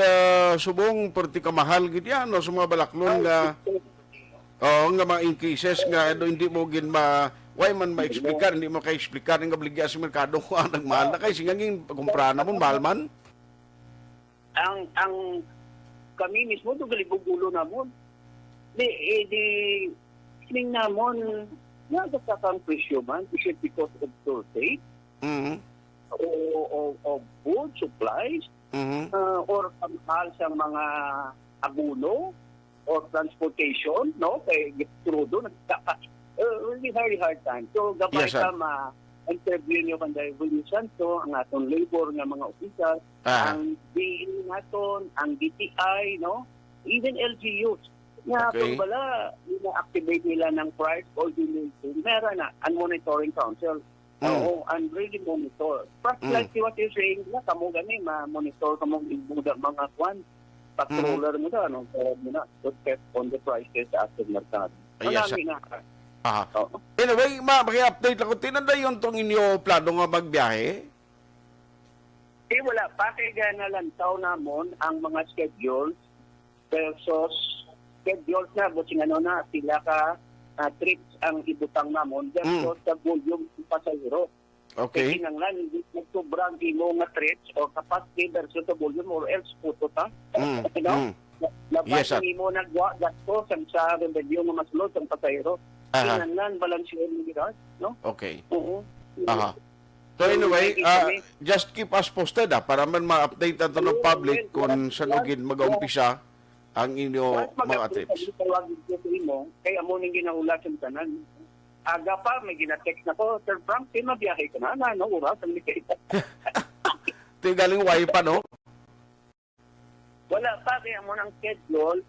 Speaker 4: subong perti ka mahal gid yan no sa mga balaklon nga nga mga increases nga hindi mo gin why man ma-explicar, hindi mo ka-explicar nga bligya sa merkado ko ang nagmahal na kay singangin kumpra na mo mahal man.
Speaker 5: Ang kami mismo to galibugulo na mo. Di sining namon nagkakang presyo man is it because of shortage of food supplies or kamahal sa mga abuno or transportation, no? Kay crudo really very hard time. So gabay
Speaker 4: yes,
Speaker 5: ka interview nyo kan revolution so ang aton labor nga mga opisyal, ang DE naton, ang DTI, no? Even LGUs. Nga
Speaker 4: okay.
Speaker 5: bala, ina-activate nila ng price coordination. Meron na, and monitoring council. Oo, and really monitor. But like what you're saying, kamo gani, ma-monitor kamo ibuda mga kwan. Patroller mo na, no? So, to test on the prices at the mercado.
Speaker 4: Yes,
Speaker 5: Marami na.
Speaker 4: Anyway, maki-update lang ko. Tinanda yun tong inyo plano nga magbiyahe?
Speaker 5: Wala. Pakaiga na lang taon namon ang mga schedules versus schedules na, buting na, sila ka trips ang ibutang namon versus sa volume ng pasahero.
Speaker 4: Okay.
Speaker 5: Kasi nang lang, hindi nagsobrang imo nga trips o capacity versus sa volume or else puto ta.
Speaker 4: Yes, sir.
Speaker 5: Labas mo nagwa gasto sa revenue nga masulod ang pasahero. Nang lang, balansiyan mo gano'n, no?
Speaker 4: Okay.
Speaker 5: Oo.
Speaker 4: Aha. So anyway, just keep us posted para man ma-update nato ng public kung saan ugin mag-umpisa ang inyo mga trips.
Speaker 5: Kaya amo nang ginaulat sa tanan. Aga pa, may gina-text na ko, Sir Frank, mabiyahe ka na, ano, oras, ang likay.
Speaker 4: Ito yung galing wifi pa, no?
Speaker 5: Wala pa, kaya mo ng schedule,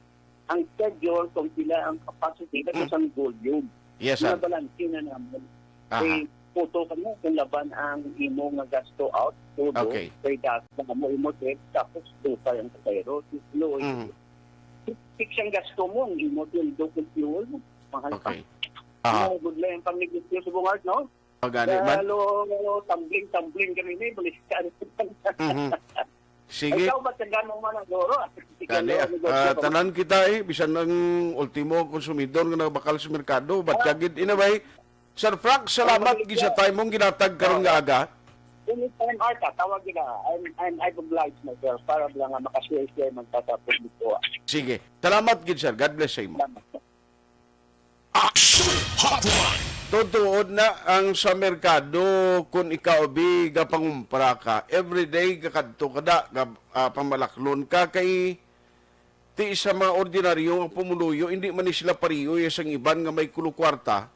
Speaker 5: ang schedule kung sila ang capacity at isang volume.
Speaker 4: Yes, sir.
Speaker 5: Nabalansin na naman. Kaya puto ka mo kung laban ang imo nga gasto out, todo,
Speaker 4: okay.
Speaker 5: kaya dati mo imo trip, tapos dupa yung pasayro, slow. Fix ang gasto mo, ang imo yung fuel mo, mahal pa. Good lang yung pang-negosyo sa bungart, no? Lalo, tumbling kami na, balis ka.
Speaker 4: Sige.
Speaker 5: Ikaw ba tagaan mo man ang loro?
Speaker 4: Tanan kita bisan ng ultimo konsumidor nga nagbakal sa merkado. But kagid inaway, Sir Frank, salamat gid sa time mong ginatag karon nga aga.
Speaker 5: Anytime, Arta, tawag nila. I've obliged myself para lang makashare magtatapos dito.
Speaker 4: Sige. Salamat gid, sir. God bless sa imo.
Speaker 2: Aksyon Hotline.
Speaker 4: Tutuod na ang sa merkado kung ikaw biga pangumpra ka. Everyday kakadto kada pamalaklon ka kay ti sa mga ordinaryo pumuluyo hindi man ni sila pariyo isang iban nga may kulukwarta.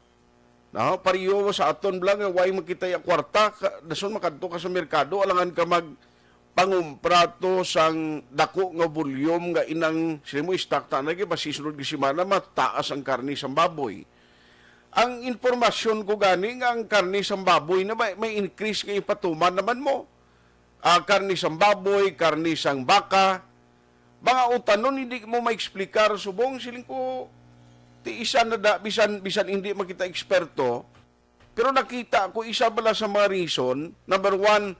Speaker 4: No, pariyo sa aton blang nga way makita ya kwarta dason makadto ka sa merkado alangan ka mag pangumprato sang dako nga volume nga inang sila mo stock ta na basisunod gi semana mataas ang karni sang baboy. Ang informasyon ko gani nga ang karni sang baboy na may increase kay patuman naman mo. Karni sang baboy, karni sang baka. Mga utanon hindi mo ma-explicar subong siling ko ti isa na bisan hindi makita eksperto pero nakita ko isa bala sa mga reason. Number one,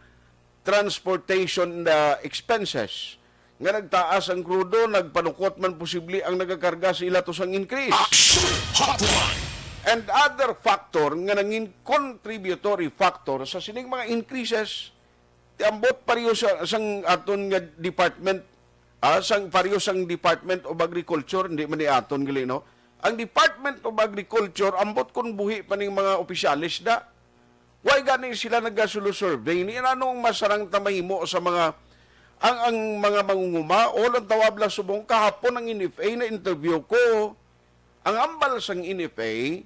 Speaker 4: transportation expenses. Nga nagtaas ang krudo, nagpanukot man posible ang nagakarga sa ila to sang increase.
Speaker 2: Aksyon Hotline.
Speaker 4: And other factor nga nangin contributory factor sa sining mga increases ti ambot pariyo sa sang aton nga department sang parehas ang Department of Agriculture, hindi man niaton gali, no? Ang Department of Agriculture, ambot kung buhi pa ning mga opisyalis da. Why gani sila nag-survey? Ni anong masarang tamahimo sa mga ang mga mangunguma o lang tawab lang subong kahapon ang NFA na interview ko. Ang ambal sang NFA,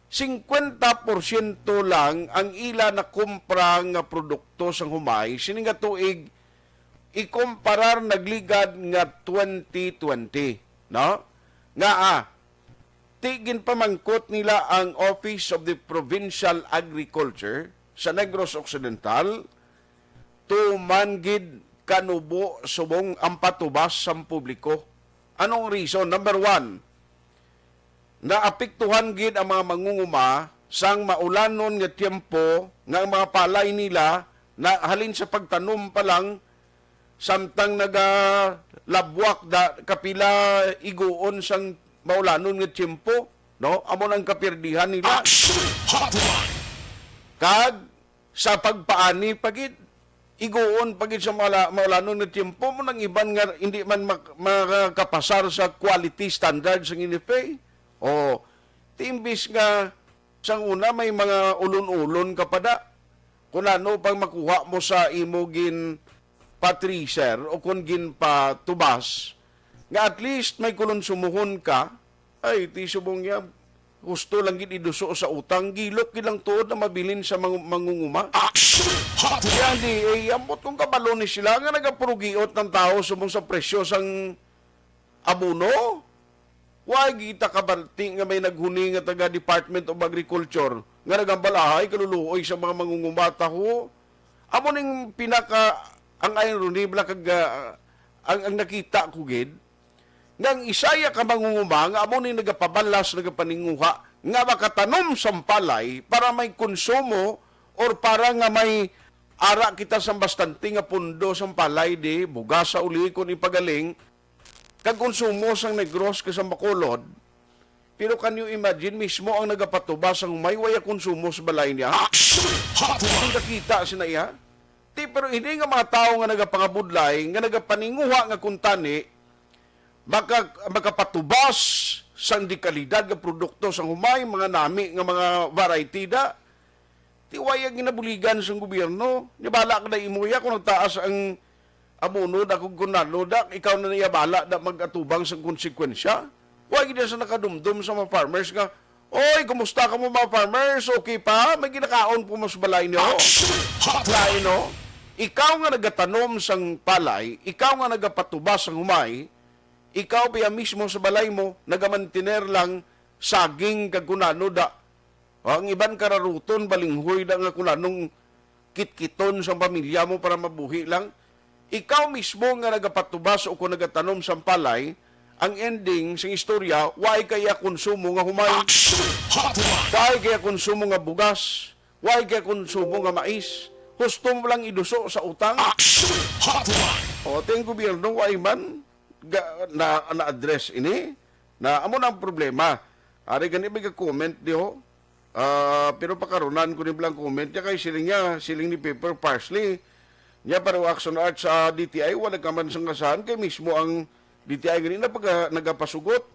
Speaker 4: 50% lang ang ila na kumpra nga produkto sang humay sini nga tuig ikomparar nagligad nga 2020, no? Nga tigin pamangkot nila ang Office of the Provincial Agriculture sa Negros Occidental tumanggid kanubo subong ang patubas sa publiko. Anong reason? Number 1, naapektuhan gid ang mga mangunguma sang maulanon nga tiempo nga ang mga palay nila na halin sa pagtanom pa lang samtang nagalabwak da kapila iguon sang maulanon nga tiempo, no? Amo nang kapirdihan nila. Kag sa pagpaani pagid iguon pagid sa maulanon nga tiempo mo nang iban nga hindi man makakapasar sa quality standards ng NFA. O timbis nga sang una may mga ulon-ulon ka pada. Kung ano pang makuha mo sa imo gin patricer o kung gin patubas, nga at least may kulon sumuhon ka, ay ti subong niya, gusto lang gid iduso sa utang, gilok gilang tuod na mabilin sa mangunguma. Kaya di, ambot kong kabalo ni sila, nga nagapurugiot ng tao subong sa presyo sang abono. Why kita kabalti nga may naghuni nga taga Department of Agriculture, nga nagambalahay, kaluluoy sa mga mangungumata ho. Amo ning ang irony, ang nakita ko gid, nang isaya ka mangunguma, nga amo ning nagapabalas, nagapaninguha, nga makatanom sa palay para may konsumo or para nga may ara kita sa bastante nga pundo sa palay di, bugas sa uli kung ipagaling, kag konsumo sang Negros ka sa Bacolod, pero can you imagine, mismo ang nagapatubas ang may waya konsumo sa balay niya? Kung nakita siya na iya, pero hindi nga mga tao nga nagapangabudlay, nga nagapaninguha nga kuntani, makapatubas sang di kalidad nga produkto sang humay, mga nami nga mga variety da. Tiwayag ginabuligan sang gobyerno. Nibala ka na imuya kung nagtaas ang amuno da kung kunano da, ikaw na niya bala da mag-atubang sang konsekwensya. Huwag gina sa nakadumdum sa mga farmers nga, oy, kumusta ka mo mga farmers? Okay pa? May ginakaon po mas balay niyo. Balay no? Ikaw nga nagatanom sang palay, ikaw nga nagapatubas sang humay, ikaw pa mismo sa balay mo, nagamantiner lang saging kag kunano da. Ang iban kararuton, balinghoy da nga kunanong kitkiton sa pamilya mo para mabuhi lang. Ikaw mismo nga nagapatubas o kung nagatanom sang palay, ang ending sa istorya, why kaya konsumo nga humay? Why kaya konsumo nga bugas? Why kaya konsumo nga mais? Gusto mo lang iduso sa utang? O, ting gobyerno, why man na-address ini? Na amo na ang problema. Ari gani may comment di ho. Pero pakarunan ko ni blang comment niya kay siling ni Paper Parsley. Niya pero Aksyon Art sa DTI wala ka man sang kasahan kay mismo ang DTI ganina pag nagapasugot,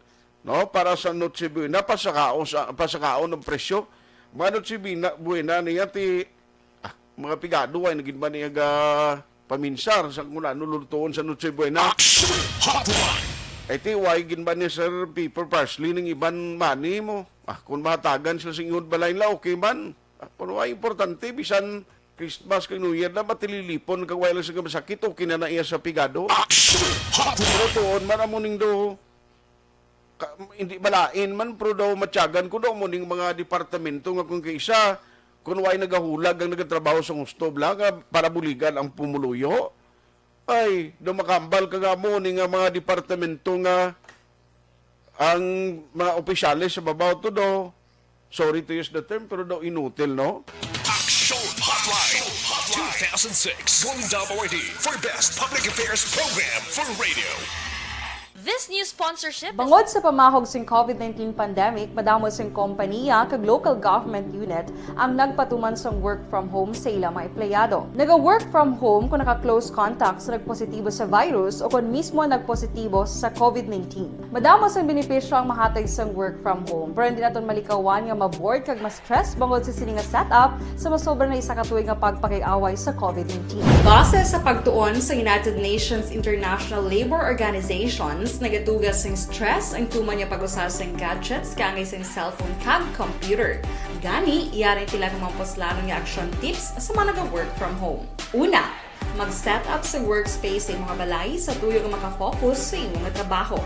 Speaker 4: no, para sa Noche Buena pasakaon ng presyo. Mga Noche Buena niya ti mga pigado ay naging ba niya paminsar sa kuna nululutuon sa Noche Buena. Ay ti why gin ba ni Sir Paper Parsley ng iban money mo? Kung mahatagan sila singod balay la okay man. Kung ay importante bisan Christmas kag New Year na matililipon kag wala sa masakit o kinana iya sa pigado. Pero tuon man amo ning do hindi balain man pero daw matyagan ko daw mo ning mga departamento nga kung kaysa kung way nagahulag ang nagatrabaho sa gusto blaga para buligan ang pumuluyo. Ay, do makambal ka nga mo ni nga mga departamento nga ang mga opisyalis sa babaw to do. Sorry to use the term, pero daw inutil, no?
Speaker 2: Aksyon Hotline 2006. Going WID for Best Public Affairs Program for Radio.
Speaker 6: This new sponsorship
Speaker 7: Bangod sa pamahog sing COVID-19 pandemic, madamo sing kompanya kag local government unit ang nagpatuman sang work from home sa ilang mga empleyado. Naga-work from home kung naka-close contact sa nagpositibo sa virus o kung mismo nagpositibo sa COVID-19. Madamo sang benepisyo ang mahatag sang work from home, pero hindi naton malikawan nga ma-bored kag ma-stress bangod sa sini nga setup sa masobra na isa ka tuig nga pagpakiaway sa COVID-19. Base sa pagtuon sa United Nations International Labor Organization, nagatugas ng stress ang tuman niya pag-usar sa gadgets kangay sa cellphone kag computer. Gani, iyarin tila ng mga poslanong nga action tips sa mga nag-work from home. Una, mag-set up sa workspace sa imong balay sa tuyo nga makafocus sa imong trabaho.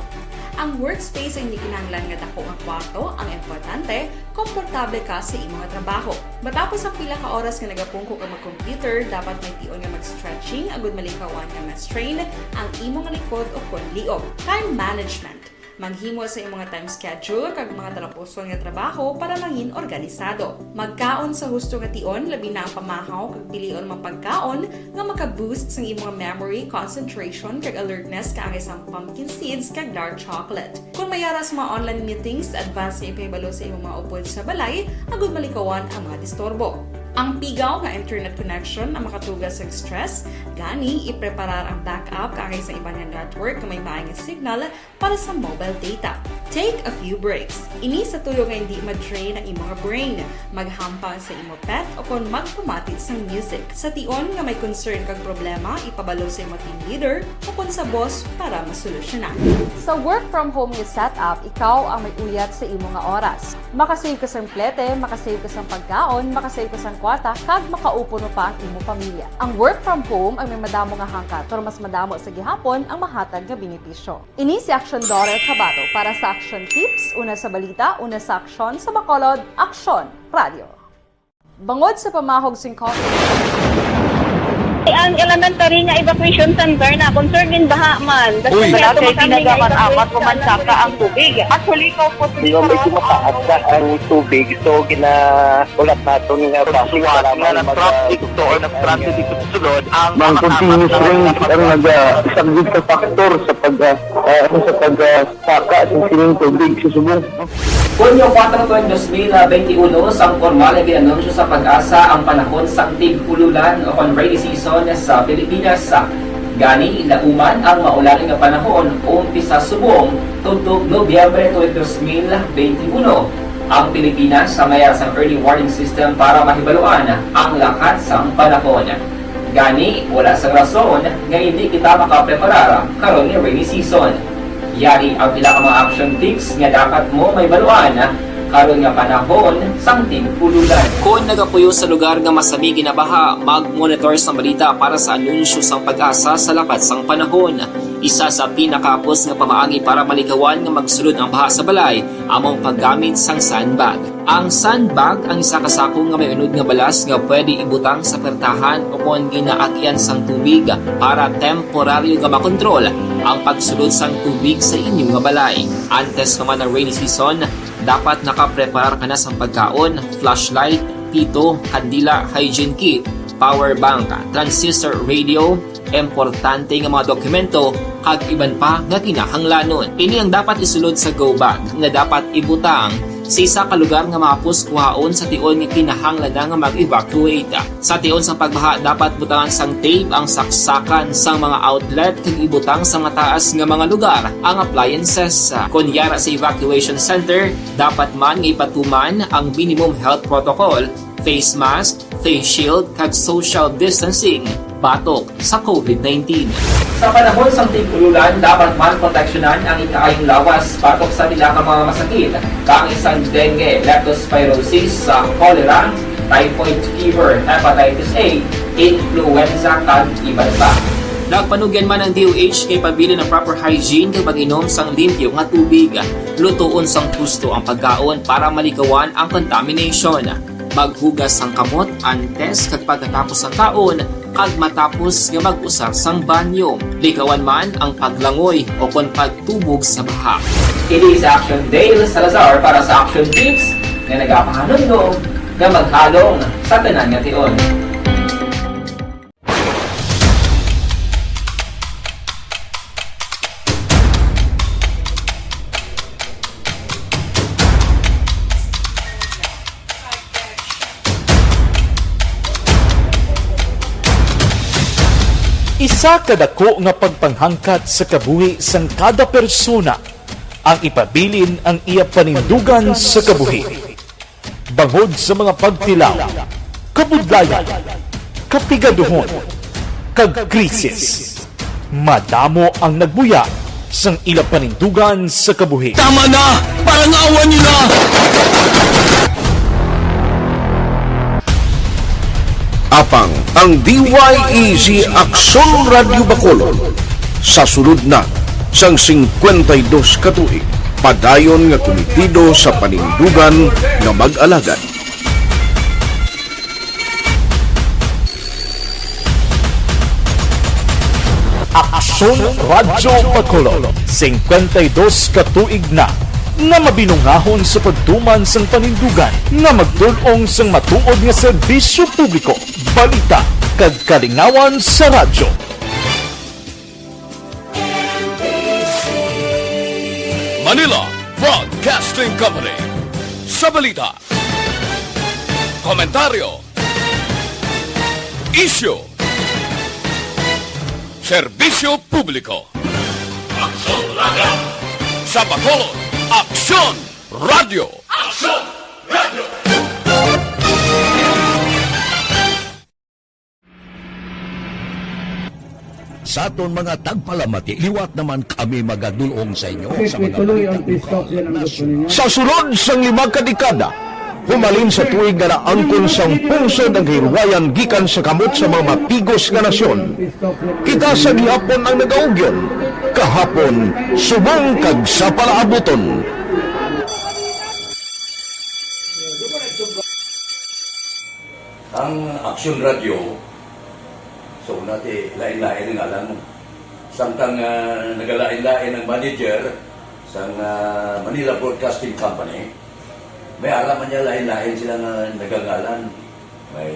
Speaker 7: Ang workspace ay hindi kinahanglan nga dako nga kwarto, ang importante, komportable ka sa imong trabaho. Matapos ang pila ka oras nga nagapungko ka mag-computer, dapat may tion nga mag-stretching agud malikawan nga ma-strain ang imong likod o konliog. Time management. Maghimo sa imong time schedule kag mga talapuson nga trabaho para mangin organisado. Magkaon sa husto nga tion, labi na ang pamahaw kag pilion mang pagkaon nga maka-boost sa imong memory, concentration kag alertness kaangay sang pumpkin seeds kag dark chocolate. Kung mayara sa mga online meetings, advance nga ipahibalo sa imong mga upod sa balay, agud malikawan ang mga disturbo. Ang pigaw nga internet connection ang makatugas sa stress, gani ipreparar ang backup kaangay sa ibang network na may maayong signal para sa mobile data. Take a few breaks. Ini sa tuyo nga hindi ma-drain ang imong brain, maghampang sa imong pet o kung magpumatid sa music. Sa tion nga may concern kag problema, ipabalo sa imong team leader o kung sa boss para masolusyonan. Sa work from home nga setup, ikaw ang may uyat sa imong nga oras. Makasave ka sa plete, makasave ka sa pagkaon, makasave ka sa kwarta, kag makaupo mo pa ang imong pamilya. Ang work from home ay may madamo nga hangkat, pero mas madamo sa gihapon ang mahatag nga benepisyo. Ini si Aksyon Daughter Kabato para sa Action Tips, una sa balita, una sa aksyon, sa Bacolod, Aksyon Radio. Bangod sa pamahog sing COVID-19,
Speaker 8: ang elementary nga evacuation center na concern din baha man.
Speaker 9: Uy,
Speaker 8: kasi tinagaman apat kumansaka ang tubig. Actually, ko po
Speaker 9: di ba medyo mataas na ang tubig, so ginaulat nato nga pasuwat nga ng traffic to or ng traffic dito sa sulod ang continuous rain ang nag-isagid sa factor sa pagsaka sa sining tubig sa subong.
Speaker 10: Kunyo 4/2021 sang formal ay ginanunsyo sa Pag-asa ang panahon sang tig-ululan o kon rainy season sa Pilipinas. Gani, ilauman ang maulaling nga panahon umpisa subong tugtog Nobyembre 2021. Ang Pilipinas sa mayroon sang early warning system para mahibaluan ang lakat sang panahon. Gani, wala sang rason nga hindi kita makapreparar karon ni rainy season. Yari ang pila ka mga action tips nga dapat mo may baluan karon nga panahon sang tig-ululan. Kung nagapuyo sa lugar nga masami ginabaha, mag-monitor sa balita para sa anunsyo sang Pag-asa sa lakat sang panahon. Isa sa pinakapos nga pamaagi para malikawan nga magsulod ang baha sa balay, among paggamit sang sandbag. Ang sandbag ang isa kasako nga may unod nga balas nga pwede ibutang sa pertahan o kung ginaagyan sang tubig para temporaryo nga makontrol ang pagsulod sang tubig sa inyong nga balay. Antes naman ng rainy season, dapat nakapreparar ka na sa pagkaon, flashlight, pito, kandila, hygiene kit, power bank, transistor radio, importante nga mga dokumento, kag iban pa nga kinahanglanon. Ini ang dapat isulod sa go bag nga dapat ibutang sa isa ka lugar nga mapus kuhaon sa tion nga kinahanglan nga mag-evacuate. Sa tion sa pagbaha dapat butangan sang tape ang saksakan sang mga outlet kag ibutang sa mga taas nga mga lugar ang appliances. Kunyara sa evacuation center, dapat man nga ipatuman ang minimum health protocol, face mask, face shield kag social distancing batok sa COVID-19. Sa panahon sa tig-ululan, dapat man proteksyonan ang ikaayong lawas batok sa nila ka mga masakit, kang isang dengue, leptospirosis, cholera, typhoid fever, hepatitis A, influenza, kag iban pa. Nagpanugyan man ang DOH kay pabili ng proper hygiene kay pag-inom sang limpyo nga tubig. Lutuon sang gusto ang pagkaon para malikawan ang contamination. Maghugas sang kamot antes kag pagkatapos ang kaon kag matapos nga mag-usar sang banyo. Likawan man ang paglangoy o kon pagtubog sa baha. It is Action Dale Salazar para sa Action Tips nga nagapahanundong nga maghalong sa tanan nga tion.
Speaker 6: Isa kadako nga pagpanghangkat sa kabuhi sang kada persona ang ipabilin ang iya panindugan sa kabuhi. Bangod sa mga pagtilaw, kabudlayan, kapigaduhon, kag krisis. Madamo ang nagbuya sang ila panindugan sa kabuhi.
Speaker 1: Tama na! Parang awan niyo na!
Speaker 4: Apang ang DYEZ Aksyon Radio Bacolod sa sulod na sang 52 katuig padayon nga komitido sa panindugan nga mag-alagad.
Speaker 6: Aksyon Radio Bacolod 52 katuig na nga mabinungahon sa pagtuman sang panindugan nga magdulong sang matuod nga serbisyo publiko, balita kag kalingawan sa radyo.
Speaker 1: Manila Broadcasting Company. Sa balita, komentaryo, isyu, serbisyo publiko. Aksyon Radio! Sa Bacolod, Aksyon Radio! Aksyon Radio!
Speaker 2: Sa aton mga tagpalamati, liwat naman kami magadulong sa inyo sa mga
Speaker 4: Sa sulod sang 5 kadekada, humalin sa tuig nga naangkon sang pungsod ang hirwayan gikan sa kamot sa mga mapigos nga nasyon. Kita sa gihapon ang nagaugyon, kahapon subong kag sa palaabuton.
Speaker 11: Ang Aksyon Radio, so natin lain-lain ang alam mo. Samtang nagalain-lain ang manager sa Manila Broadcasting Company, may araman niya lain-lain silang nagangalan. May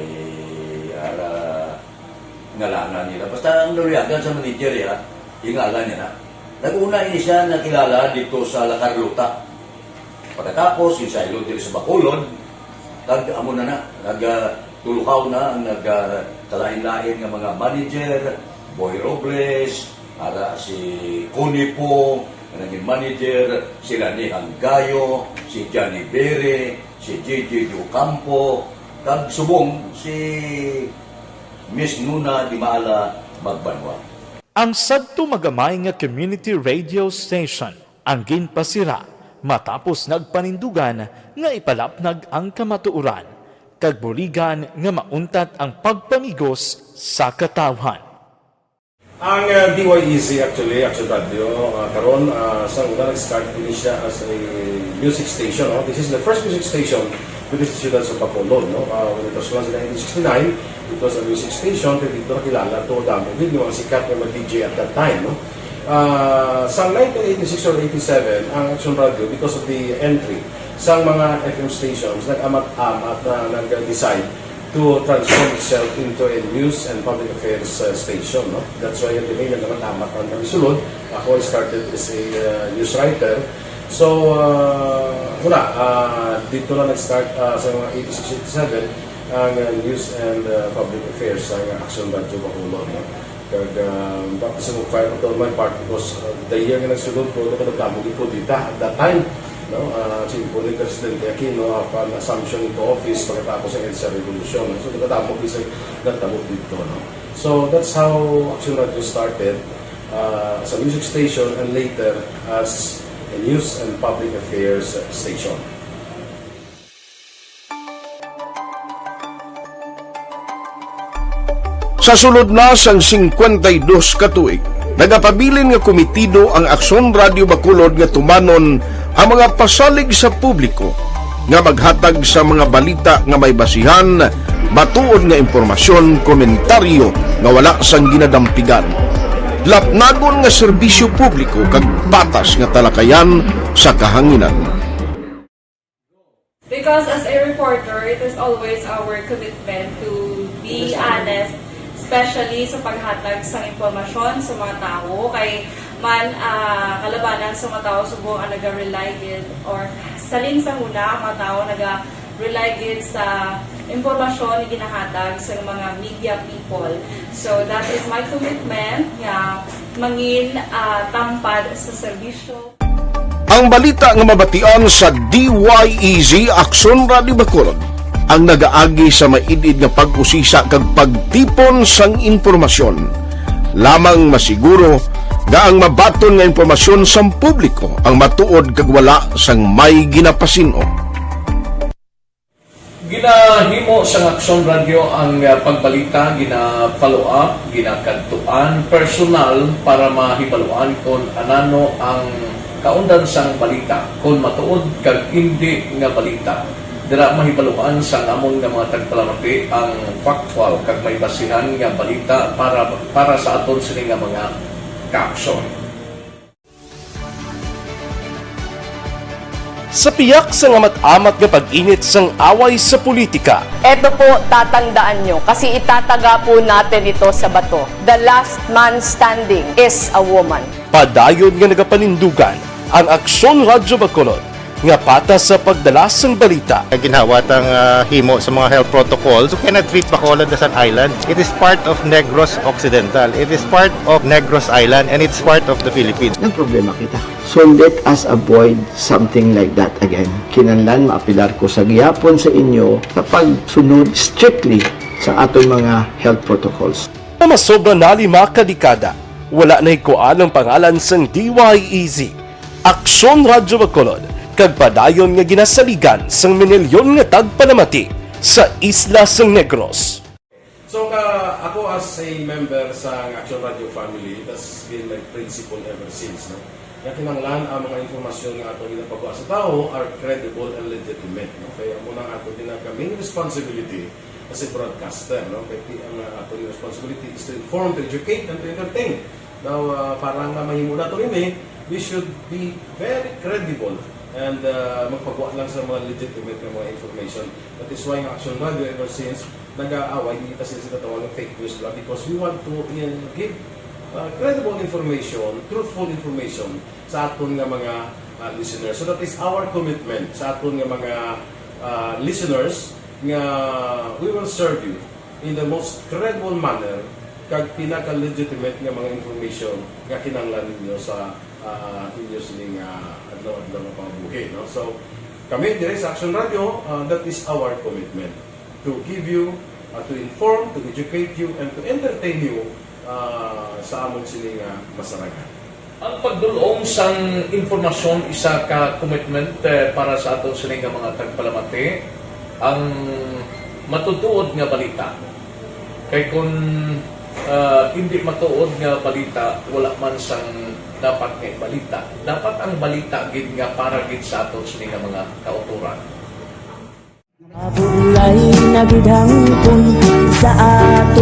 Speaker 11: ngalangan nila. Basta ang naluyagan sa manager ya, ingalan niya na. Nag-una ini siya nakilala dito sa La Carlota. Pagkatapos, yung sa ilod dito sa Bacolod, amo na nagtulukaw na ang nagkalain-lain ng mga manager, Boy Robles, si Connie po, naging manager, sila ni Hanggayo, si Johnny Bere, si JJ Ocampo, kag subong si Miss Nuna Di Maala Magbanwa.
Speaker 6: Ang sadto magamay nga community radio station ang ginpasira matapos nagpanindugan nga ipalapnag ang kamatuoran kag buligan nga mauntat ang pagpamigos sa katawhan.
Speaker 12: Ang DYEZ actually, Aksyon Radio, karon sa una nag-start din siya as a music station. No? This is the first music station within the ciudad sa Bacolod. No? When it was launched in 1969, it was a music station, pero dito nakilala to damo din yung mga sikat na DJ at that time. No? Sa 1986 or 87, ang Aksyon Radio, because of the entry sa mga FM stations, nag-amat-amat na nag-decide to transform itself into a news and public affairs station. No? That's why yung dinay na naman-amat ang kamisulod. Ako started as a news writer. So, dito na nag-start sa mga 86-87 ang news and public affairs sa Aksyon Radio Bacolod. No? Bakit sa mag-fire ko to my part because the year na nagsulod ko, nagdamog ko dito at that time. No, simple ni Presidente Aquino upon assumption into office pagkatapos ng EDSA Revolution. So, nagdamog dito. No? So, that's how Aksyon Radio started as a music station and later as a news and public affairs station.
Speaker 4: Sa sulod na sang 52 katuig, nagapabilin nga komitido ang Aksyon Radio Bacolod nga tumanon ang mga pasalig sa publiko nga maghatag sa mga balita nga may basihan, matuod nga impormasyon, komentaryo nga wala sang ginadampigan. Lapnagon nga serbisyo publiko kag batas nga talakayan sa kahanginan.
Speaker 13: Because as a reporter, it is always our commitment to be honest, especially sa paghatag sa impormasyon sa mga tao kay man kalabanan sa mga tao subong ang naga-rely gid or salin sa huna ang mga tao naga-rely gid sa impormasyon na ginahatag sa mga media people. So that is my commitment nga mangin tampad sa serbisyo.
Speaker 4: Ang balita nga mabatian sa DYEZ Aksyon Radio Bacolod ang nagaagi sa maidid nga pag-usisa kag pagtipon sang impormasyon. Lamang masiguro nga ang mabaton nga impormasyon sa publiko ang matuod kag wala sang may ginapasino.
Speaker 14: Ginahimo sa Aksyon Radio ang pagbalita, gina-follow up, ginakadtuan personal para mahibaluan kung anano ang kaundan sang balita, kung matuod kag hindi nga balita. Dira mahibaluan sa among nga mga tagpalamati ang factual kag may basihan nga balita para sa aton sini nga mga ka-aksyon.
Speaker 6: Sa piyak sa amat-amat nga pag-init sang away sa politika.
Speaker 15: Eto po, tatandaan nyo, kasi itataga po natin ito sa bato. The last man standing is a woman.
Speaker 6: Padayon nga nagapanindugan ang Aksyon Radio Bacolod nga pata sa pagdala sang balita.
Speaker 16: Ginhawat ang himo sa mga health protocols. You cannot treat Bacolod as an island. It is part of Negros Occidental. It is part of Negros Island and it's part of the Philippines.
Speaker 17: Ang problema kita. So let us avoid something like that again. Kinahanglan maapilar ko sa gihapon sa inyo sa pagsunod strictly sa aton mga health protocols.
Speaker 6: Masobra na 5 kadekada, wala na ikuan ang pangalan sang DYEZ Aksyon Radio Bacolod kag padayon nga ginasaligan sang minilyon nga tagpalamati sa isla sang Negros.
Speaker 12: So ako as a member sa Aksyon Radio family, that's been my principle ever since. No? Kaya kinanglan ang mga informasyon nga ato ginapagawa sa tao are credible and legitimate. No? Kaya muna ato main responsibility as a broadcaster. No? Kaya ang ato responsibility is to inform, to educate, and to entertain. Now, parang mahimo na ito rin we should be very credible and magpagawa lang sa mga legitimate na mga information. That is why ang Aksyon Radio ever since nag-aaway, hindi kasi sila tawag ng fake news lang because we want to give credible information, truthful information sa aton nga mga listeners. So that is our commitment sa aton nga mga listeners nga we will serve you in the most credible manner kag pinaka-legitimate nga mga information nga kinahanglan ninyo sa inyo sining adlaw-adlaw nga pambuhi. No? So, kami dire sa Aksyon Radio, that is our commitment to give you, to inform, to educate you, and to entertain you sa amon sining masaragan.
Speaker 14: Ang pagdulong sang informasyon isa ka commitment para sa aton sining mga tagpalamati ang matutuod nga balita. Kay kung hindi matuod nga balita, wala man sang dapat nga balita. Dapat ang balita gid nga para gid sa aton sining mga kauturan.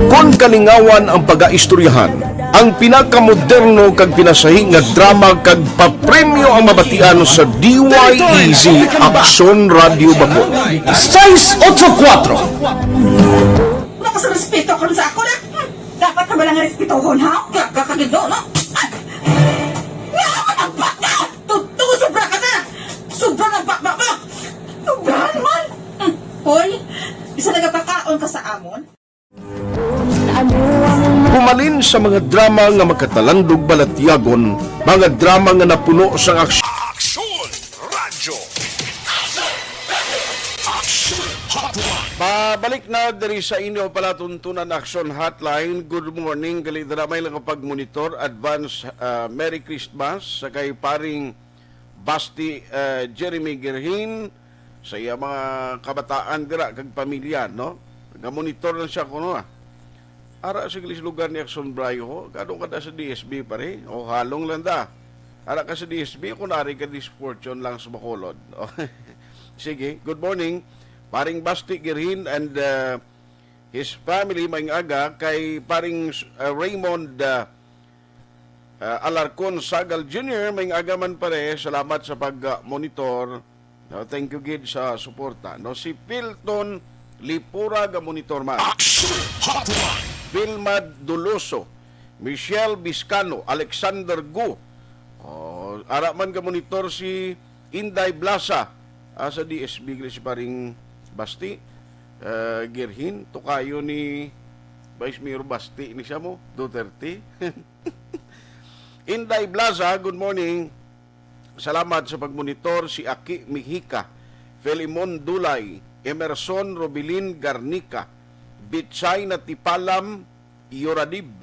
Speaker 4: Kung kalingawan ang pag-aistoryahan, ang pinakamoderno kag pinasahi nga drama kag papremyo ang mabatian sa DYEZ Aksyon Radio Bacolod. 684
Speaker 18: Wala sa respeto ko sa ako na. Dapat ka ba lang respetohon, ha? Kakagido, no? Tunggu, sobra ka na! Sobra ng bakbak mo! Sobra naman! Hoy, isa nagapakaon ka sa amon?
Speaker 4: Humalin sa mga drama nga magkatalandog balatyagon, mga drama nga napuno sa aksyon.
Speaker 2: Aksyon Radio. Aksyon Hotline.
Speaker 4: Pabalik na dari sa inyo palatuntunan Aksyon Hotline. Good morning, kalidramay lang kapag monitor. Advance Merry Christmas sa kay paring Basti Jeremy Gerhin sa iya mga kabataan dira kag pamilya, no? Nag-monitor lang siya kuno Ara sa gilis lugar ni Aksyon Brayo, kadong kada sa DSB pare, o halong lang da. Ara ka sa DSB, kunari ka disfortune lang sa Bacolod. Sige, good morning. Paring Basti Gerhin and his family maing aga kay paring Raymond Alarcon Sagal Jr. maing aga man pare. Salamat sa pag-monitor. Thank you gid sa suporta. No, si Pilton Lipura ga monitor man. Vilmad Duloso, Michelle Biscano, Alexander Gu. Ara man ga monitor si Inday Blasa sa DSB si paring Basti. Girhin, tukayo ni Vice Mayor Basti ni siya mo, Duterte. Inday Blaza, good morning. Salamat sa pagmonitor si Aki Mihika, Felimon Dulay, Emerson Robilin Garnica, Bitsay na Tipalam Yoradib.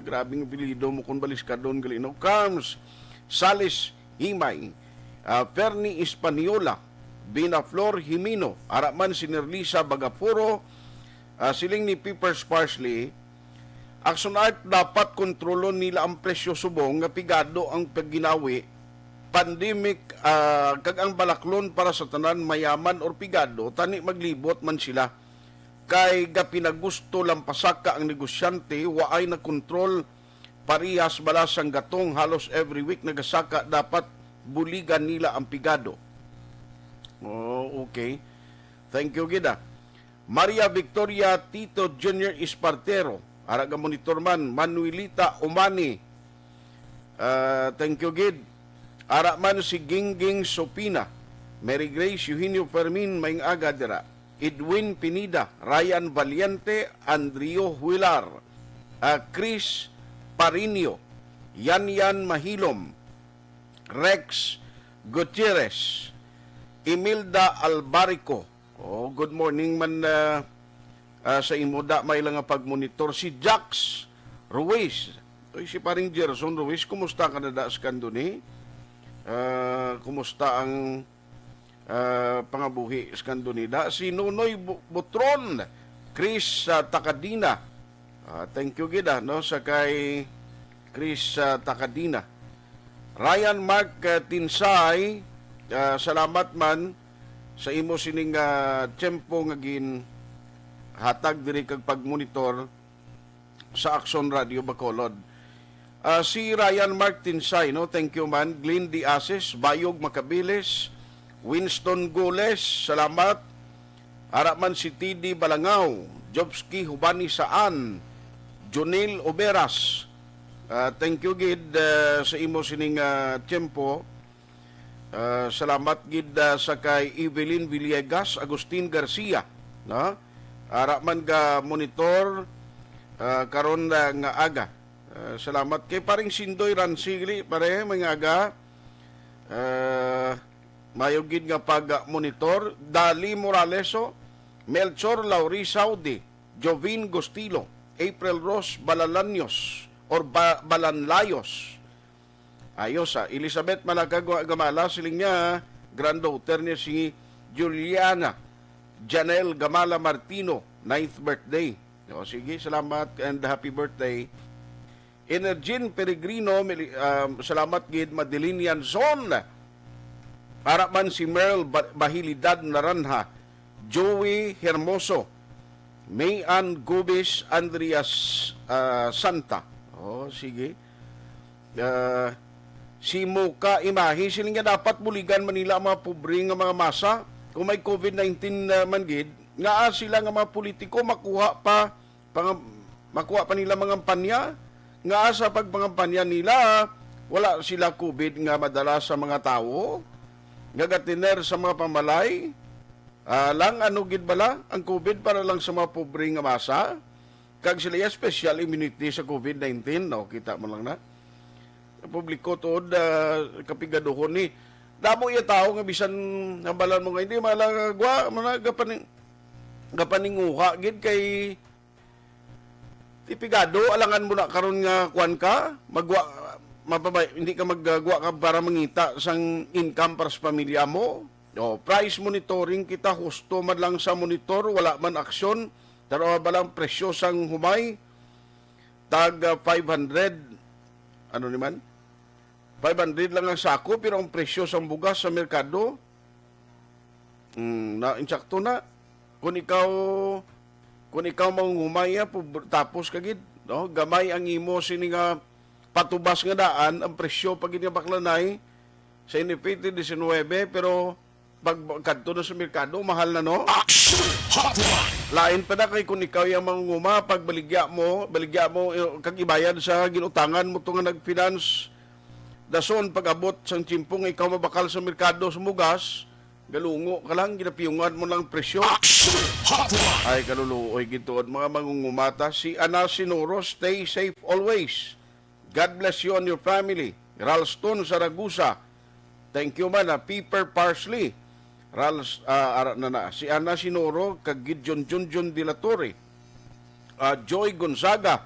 Speaker 4: Grabing apelido mo kung balis ka doon galino. Carms Salis Himay, Fernie Hispaniola, Binaflor Himino, Araman Sinerlisa Bagapuro, siling ni Peepers Parsley. Aksyon Art dapat kontrolon nila ang presyo subong nga pigado ang pagginawi pandemic kag ang balaklon para sa tanan mayaman or pigado tani maglibot man sila kay gapinagusto lang pasaka ang negosyante waay na kontrol parihas balas ang gatong halos every week nagasaka dapat buligan nila ang pigado. Okay, thank you gida. Maria Victoria Tito Jr. Espartero, araga monitor man. Manuelita Umani, thank you gid. Ara man si Gingging Sopina, Mary Grace Eugenio Fermin maing aga dira, Edwin Pinida, Ryan Valiente, Andrio Huilar, Chris Parinio, Yan Mahilom, Rex Gutierrez, Imelda Albarico. Oh, good morning man sa imuda may lang pagmonitor si Jax Ruiz. Si paring Gerson Ruiz, kumusta ka na daas kando ni? Kumusta ang pangabuhi skando nida? Si Nonoy Butron, Chris Takadina. Thank you gida no sa kay Chris Takadina. Ryan Mark Tinsay, salamat man sa imo sining tiyempo nga gin hatag diri kag pagmonitor sa Aksyon Radio Bacolod. Si Ryan Mark Tinsay, no, thank you man. Glenn Diases, Bayog Macabilis, Winston Goles, salamat. Araman si TD Balangaw, Jobski Hubani Saan, Jonil Oberas. Thank you gid sa imo sining tiyempo. Salamat gid sa kay Evelyn Villegas, Agustin Garcia, no? Araman ga monitor karon nga aga. Salamat kay paring Sindoy Ransigli, pare mga aga. Mayugid nga pag-monitor. Dali Moraleso, Melchor Lauri Saudi, Jovin Gostilo, April Ross Balalanyos, or Balanlayos. Ayos Elizabeth Malagagwa Gamala, siling niya, granddaughter niya si Juliana Janelle Gamala Martino, 9th birthday. O, sige, salamat and happy birthday. Energin Peregrino, salamat gid. Madeline Yanson, para man si Merle Bahilidad Naranha, Joey Hermoso, Mayan Gubis, Andreas Santa. Oh, sige. Si Muka Imahi, sila nga dapat buligan Manila ang mga pobre nga mga masa. Kung may COVID-19 man gid, nga sila nga mga politiko makuha pa nila mga panya. Nga sa pagpangampanya nila, wala sila COVID nga madala sa mga tao, nga gatiner sa mga pamalay, lang ano gid bala, ang COVID para lang sa mga pobre nga masa, kag sila yung special immunity sa COVID-19, no, kita mo lang na. Publiko tood, kapigaduhon ni, damo iya tao nga bisan nabalan mo nga, hindi malagwa, gapaninguha gid kay tipigado, alangan mo na karon nga kuan ka, hindi ka maggagawa ka para mangita sang income para sa pamilya mo. O, price monitoring kita, husto man lang sa monitor, wala man aksyon, darawa ba lang presyo sang humay, tag 500, ano naman? 500 lang ang sako, pero ang presyo sang bugas sa merkado, insakto na. Kung ikaw manghumaya, tapos kagid, no? Gamay ang imo sini nga patubas nga daan, ang presyo pag baklanay sa NPT 19, pero pag kadto na sa merkado, mahal na, no? Lain pa na kay kung ikaw yung manghuma, pag baligya mo kag ibayad sa ginutangan mo to nga nag-finance, dason pag abot sang timpong ikaw mabakal sa merkado sa mugas, Galungo ka lang, ginapiyungan mo lang presyo. Ay, kaluluoy gitoon. Mga mangungumata, si Ana Sinoro, stay safe always. God bless you and your family. Ralston Saragusa, thank you man, Piper Parsley. Si Ana Sinoro, kag Gideon Junjun de la Torre. Joy Gonzaga.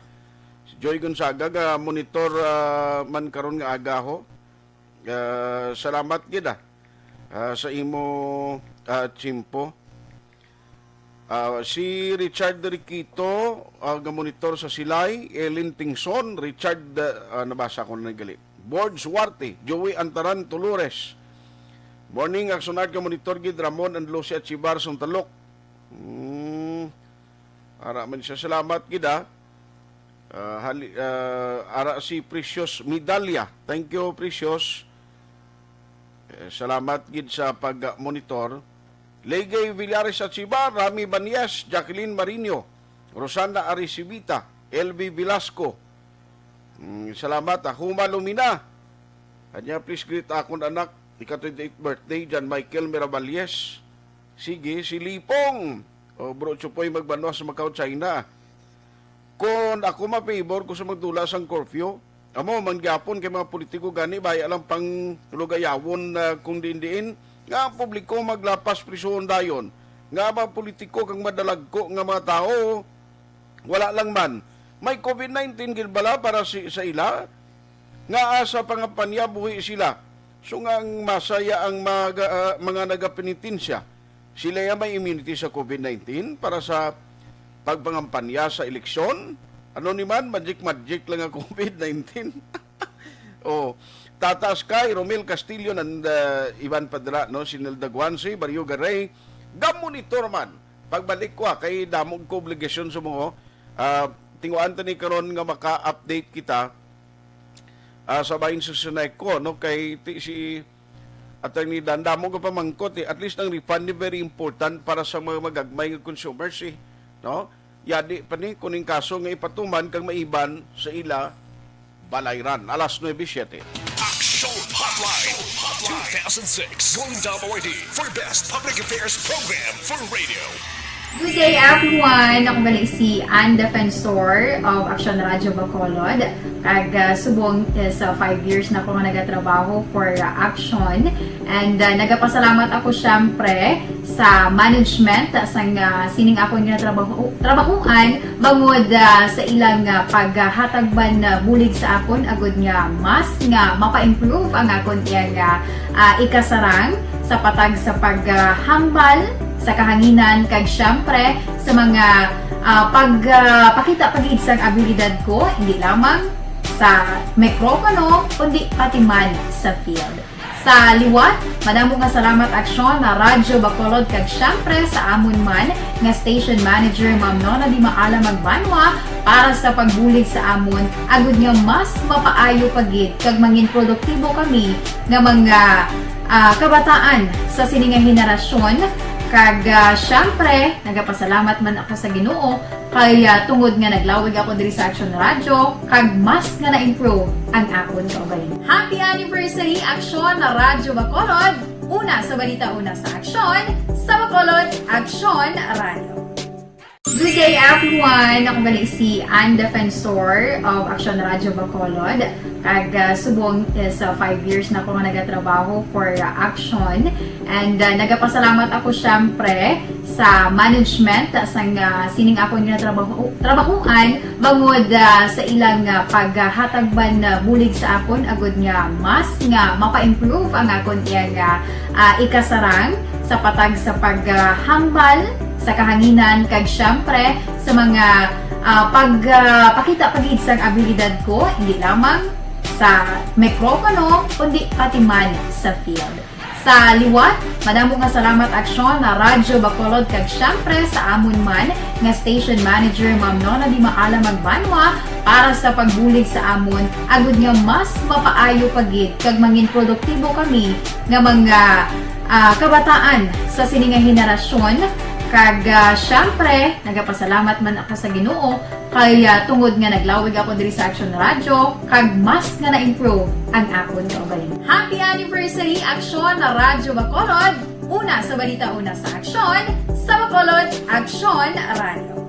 Speaker 4: Si Joy Gonzaga, monitor man karon nga agaho. Salamat gida. Sa imo Chimpo. Si Richard Riquito, monitor sa Silay, Elin Tingson, Richard, nabasa ko na nagali. Board Suarte, Joey Antaran Tulures. Morning, Aksyon monitor gid Ramon and Lucia Chibar Suntalok. Ara man siya, salamat gid ara si Precious Medalya. Thank you, Precious. Salamat gid sa pag-monitor. Legay Villares at Chibar, Rami Banyas, Jacqueline Marino, Rosana Arisibita, LB Velasco. Salamat. Huma Lumina. Kanya, please greet akong anak. Ika-28th birthday, John Michael Miraballes. Sige, si Lipong. Bro Chupoy magbanwa sa Macau, China. Kung ako ma-favor ko sa magdula sang curfew, amo, mangyapon kay mga politiko gani, baya lang pang lugayawon kung diin nga publiko maglapas prison dayon. Nga ba politiko kang madalagko nga mga tao, wala lang man. May COVID-19 gilbala para sa ila, nga asa pangapanya buhi sila. So nga ang masaya ang mga nagapinitensya. Sila ya may immunity sa COVID-19 para sa pagpangampanya sa eleksyon. Ano ni man, magic lang ang COVID-19. Tata Sky, Romel Castillo, and Ivan Padra, no? Sinilda Guansi, Barrio Garay, monitor man. Pagbalik ko, kay damog ko obligasyon sa mga, tinguan ni karon nga maka-update kita sa bahin sa sunay ko, no? Kay si Attorney Dan, damog ka pamangkot, at least ang refund ni very important para sa mga magagmay ng consumers, no? Yadi pa ni kuning kaso nga ipatuman kang maiban sa ila balayran. Alas 9:07.
Speaker 2: Aksyon Hotline 2006. Going WRD for best public affairs program for radio.
Speaker 19: Good day everyone! Ako gali si Ann Defensor of Aksyon Radio Bacolod. Subong sa 5 years na ako nga nagatrabaho for Aksyon. And nagapasalamat ako syempre sa management sang sining ako nga trabahuan bangod sa ilang paghatagban bulig sa akon agud nga mas nga mapa-improve ang akon nga ikasarang sa patag sa paghambal sa kahanginan kag syempre sa mga pagpakita pag-iid sang abilidad ko hindi lamang sa mikropono kundi pati man sa field. Sa liwat, madamo nga salamat Aksyon na Radyo Bacolod kag syempre sa amon man nga station manager Ma'am Nona Di Maala Magbanwa para sa pagbulig sa amon agud nga mas mapaayo pagid kag mangin produktibo kami nga mga kabataan sa siningang henerasyon. Kag syempre, nagapasalamat man ako sa Ginoo kay tungod nga naglawig ako diri sa Aksyon Radio kag mas nga na-improve ang akon kaugalingon. Happy anniversary Aksyon na Radyo Bacolod! Una sa balita, una sa Aksyon, sa Bacolod, Aksyon Radio. Good day everyone! Ako gali si Ann Defensor of Aksyon Radio Bacolod. Subong sa 5 years na ako nga nagatrabaho for Aksyon. And nagapasalamat ako syempre sa management sang sining ako nga trabahuan bangod sa ilang paghatagban bulig sa akon agud nga mas nga mapa-improve ang akon nga ikasarang sa patag sa paghambal sa kahanginan kag syempre sa mga pagpakita pag-iid sang abilidad ko hindi lamang sa mikropono kundi pati man sa field. Sa liwat, madamo nga salamat Aksyon na Radyo Bacolod kag syempre sa amon man nga station manager Ma'am Nona Di Maala Magbanwa para sa pagbulig sa amon agud nga mas mapaayo pagid kag mangin produktibo kami nga mga kabataan sa siningang henerasyon. Kag syempre, nagapasalamat man ako sa Ginoo kay tungod nga naglawig ako diri sa Aksyon Radio kag mas nga na-improve ang akon kaugalingon. Happy anniversary Aksyon na Radyo Bacolod! Una sa balita, una sa aksyon, sa Bacolod, Aksyon Radio.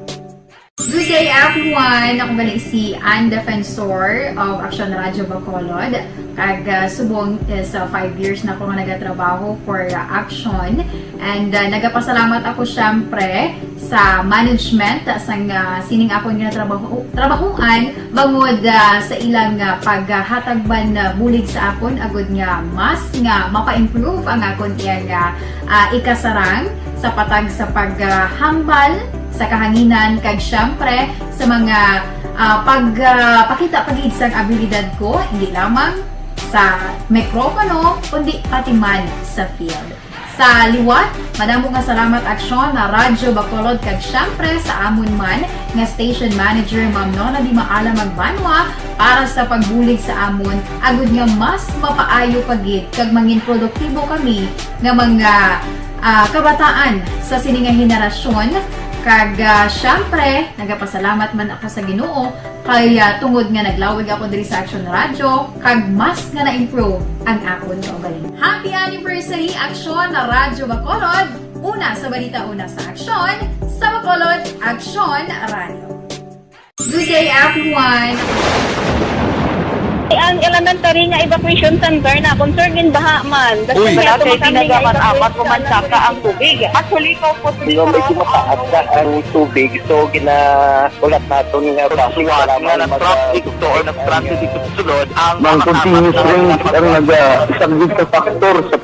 Speaker 19: Good day everyone! Ako ba si Ann Defensor of Aksyon Radio Bacolod. Kag subong sa 5 years na ako nga nagatrabaho for Aksyon. And nagapasalamat ako syempre sa management sang sining ako nga trabahuan bangod sa ilang paghatagban bulig sa akon agud nga mas nga mapa-improve ang akon iyang ikasarang sa patag sa paghambal sa kahanginan kag syempre sa mga pagpakita pagid sang abilidad ko hindi lamang sa mikropono kundi pati man sa field. Sa liwat, madamo nga salamat Aksyon na Radyo Bacolod kag syempre sa amon man nga station manager Ma'am Nona Di Maala Magbanwa para sa pagbulig sa amon agud nga mas mapaayo pagid kag mangin produktibo kami nga mga kabataan sa sininga henerasyon. Kag syempre, nagapasalamat man ako sa Ginoo kay tungod nga naglawig ako diri sa Aksyon Radio kag mas nga na-improve ang akon kaugalingon. Happy anniversary Aksyon na Radyo Bacolod! Una sa balita, una sa aksyon, sa Bacolod, Aksyon Radio. Good day everyone!
Speaker 8: Ang elementary nga evacuation center na concerned din baha man.
Speaker 9: Uy, kasi tinagaman apat kumansaka ang tubig. Actually, ko po dito medyo mataas na ang tubig. So, ulat natin nga pasiwala nga ng traffic to or nag-traffic dito sulod. Ang continuous rain ang nag-isagid sa factor sa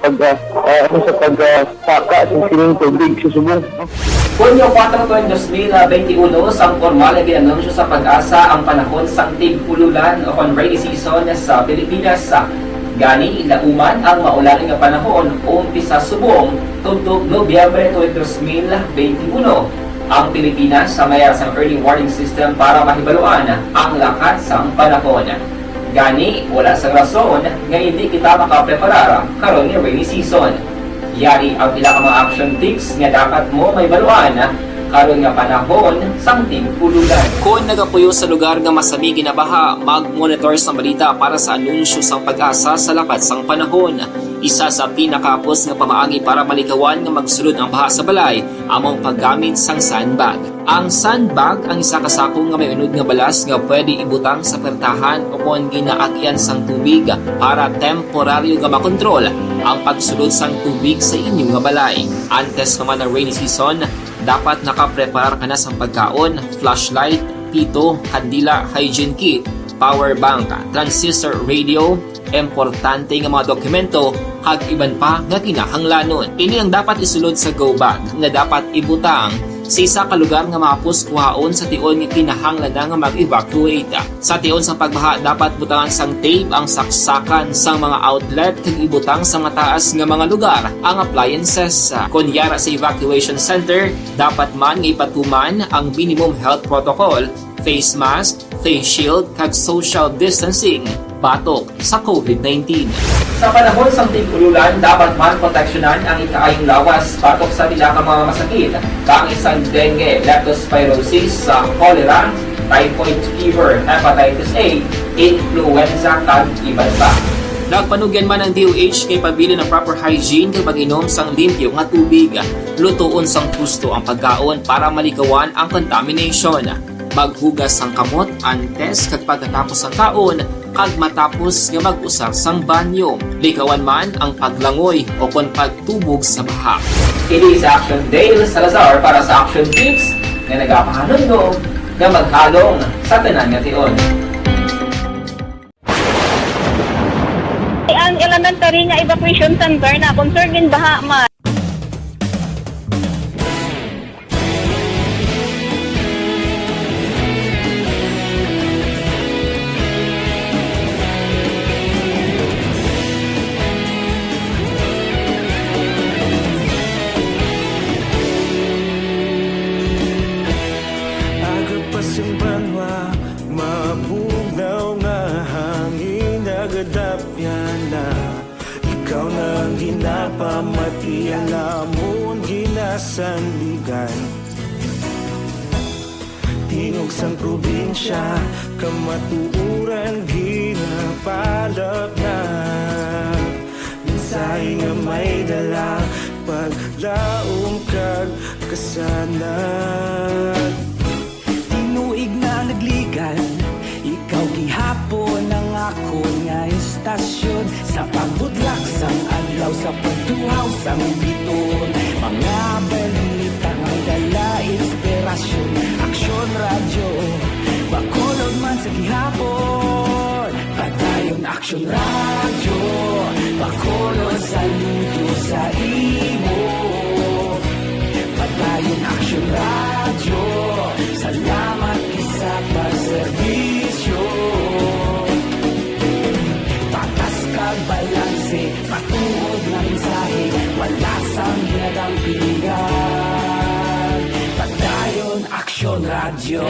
Speaker 9: pagsaka sa sining tubig sa subong.
Speaker 10: Hunyo 4, 2021, sang formal ay ginanunsyo sa pag-asa ang panahon sang tig-ululan o rainy season sa Pilipinas. Gani, lauman ang maulaling nga panahon umpisa subong tuntog Nobyembre 2021. Ang Pilipinas sa mayroon sang early warning system para mahibaluan ang lakas sang panahon. Gani, wala sang rason nga hindi kita makapreparar karon nga rainy season. Yari ang pila ka mga action tips nga dapat mo may baluan karon nga panahon sang tig-ululan. Kung nagapuyo sa lugar nga masami ginabaha, mag-monitor sa balita para sa anunsyo sang pag-asa sa lakat sang panahon. Isa sa pinakapos nga pamaagi para malikawan nga magsulod ang baha sa balay among paggamit sang sandbag. Ang sandbag ang isa ka sako nga may unod nga balas nga pwede ibutang sa pertahan o kung ginaagyan sang tubig para temporaryo nga makontrol ang pagsulod sang tubig sa inyong nga balay. Antes naman ng rainy season, dapat nakaprepare ka na sa pagkaon, flashlight, pito, kandila, hygiene kit, power bank, transistor radio, importante nga mga dokumento, kag iban pa nga kinahanglanon. Ini ang dapat isulod sa go bag nga dapat ibutang sa isa ka lugar nga mapus kuhaon sa tion nga kinahanglan nga mag-evacuate. Sa tion sa pagbaha dapat butangan sang tape ang saksakan sang mga outlet kag ibutang sa mataas nga mga lugar ang appliances. Kunyara sa evacuation center, dapat man nga ipatuman ang minimum health protocol, face mask, face shield kag social distancing batok sa COVID-19. Sa panahon sang tig-ululan, dapat man proteksyonan ang ikaayong lawas batok sa pila ka mga masakit, kang isang dengue, leptospirosis, cholera, typhoid fever, hepatitis A, influenza kag iban pa. Nagpanugyan man ang DOH kay pabili ng proper hygiene kay pag-inom sang limpyo nga tubig. Lutuon sang husto ang pagkaon para malikawan ang contamination. Maghugas sang kamot antes kag pagkatapos ang kaon kag matapos nga mag-usar sang banyo. Likawan man ang paglangoy o kon pagtubog sa baha. Kini sa Action Dale Salazar para sa Action Tips nga nagapahanundong nga maghalong sa tanan nga tion.
Speaker 8: Ang elementary nga evacuation center na concerned din baha man.
Speaker 20: Pamati alamon ginasandigan Tingog sang probinsya kamatuuran ginapalap na Minsay nga may dala paglaom kag kasanan. Tinuig na nagligan, ikaw gihapon ang ako nga istasyon. Sa pagbudlak sang adlaw, sa pagduhaw sang biton, mga balita nga dala inspirasyon. Aksyon radyo, Bacolod man sa gihapon. Padayon Aksyon radyo, Bacolod saludo sa imo. Padayon Aksyon radyo, salamat kisa pagserbisyo. Patas kag balanse, patuod na mensahe, wala sang ginagampingan. Padayon Aksyon radyo.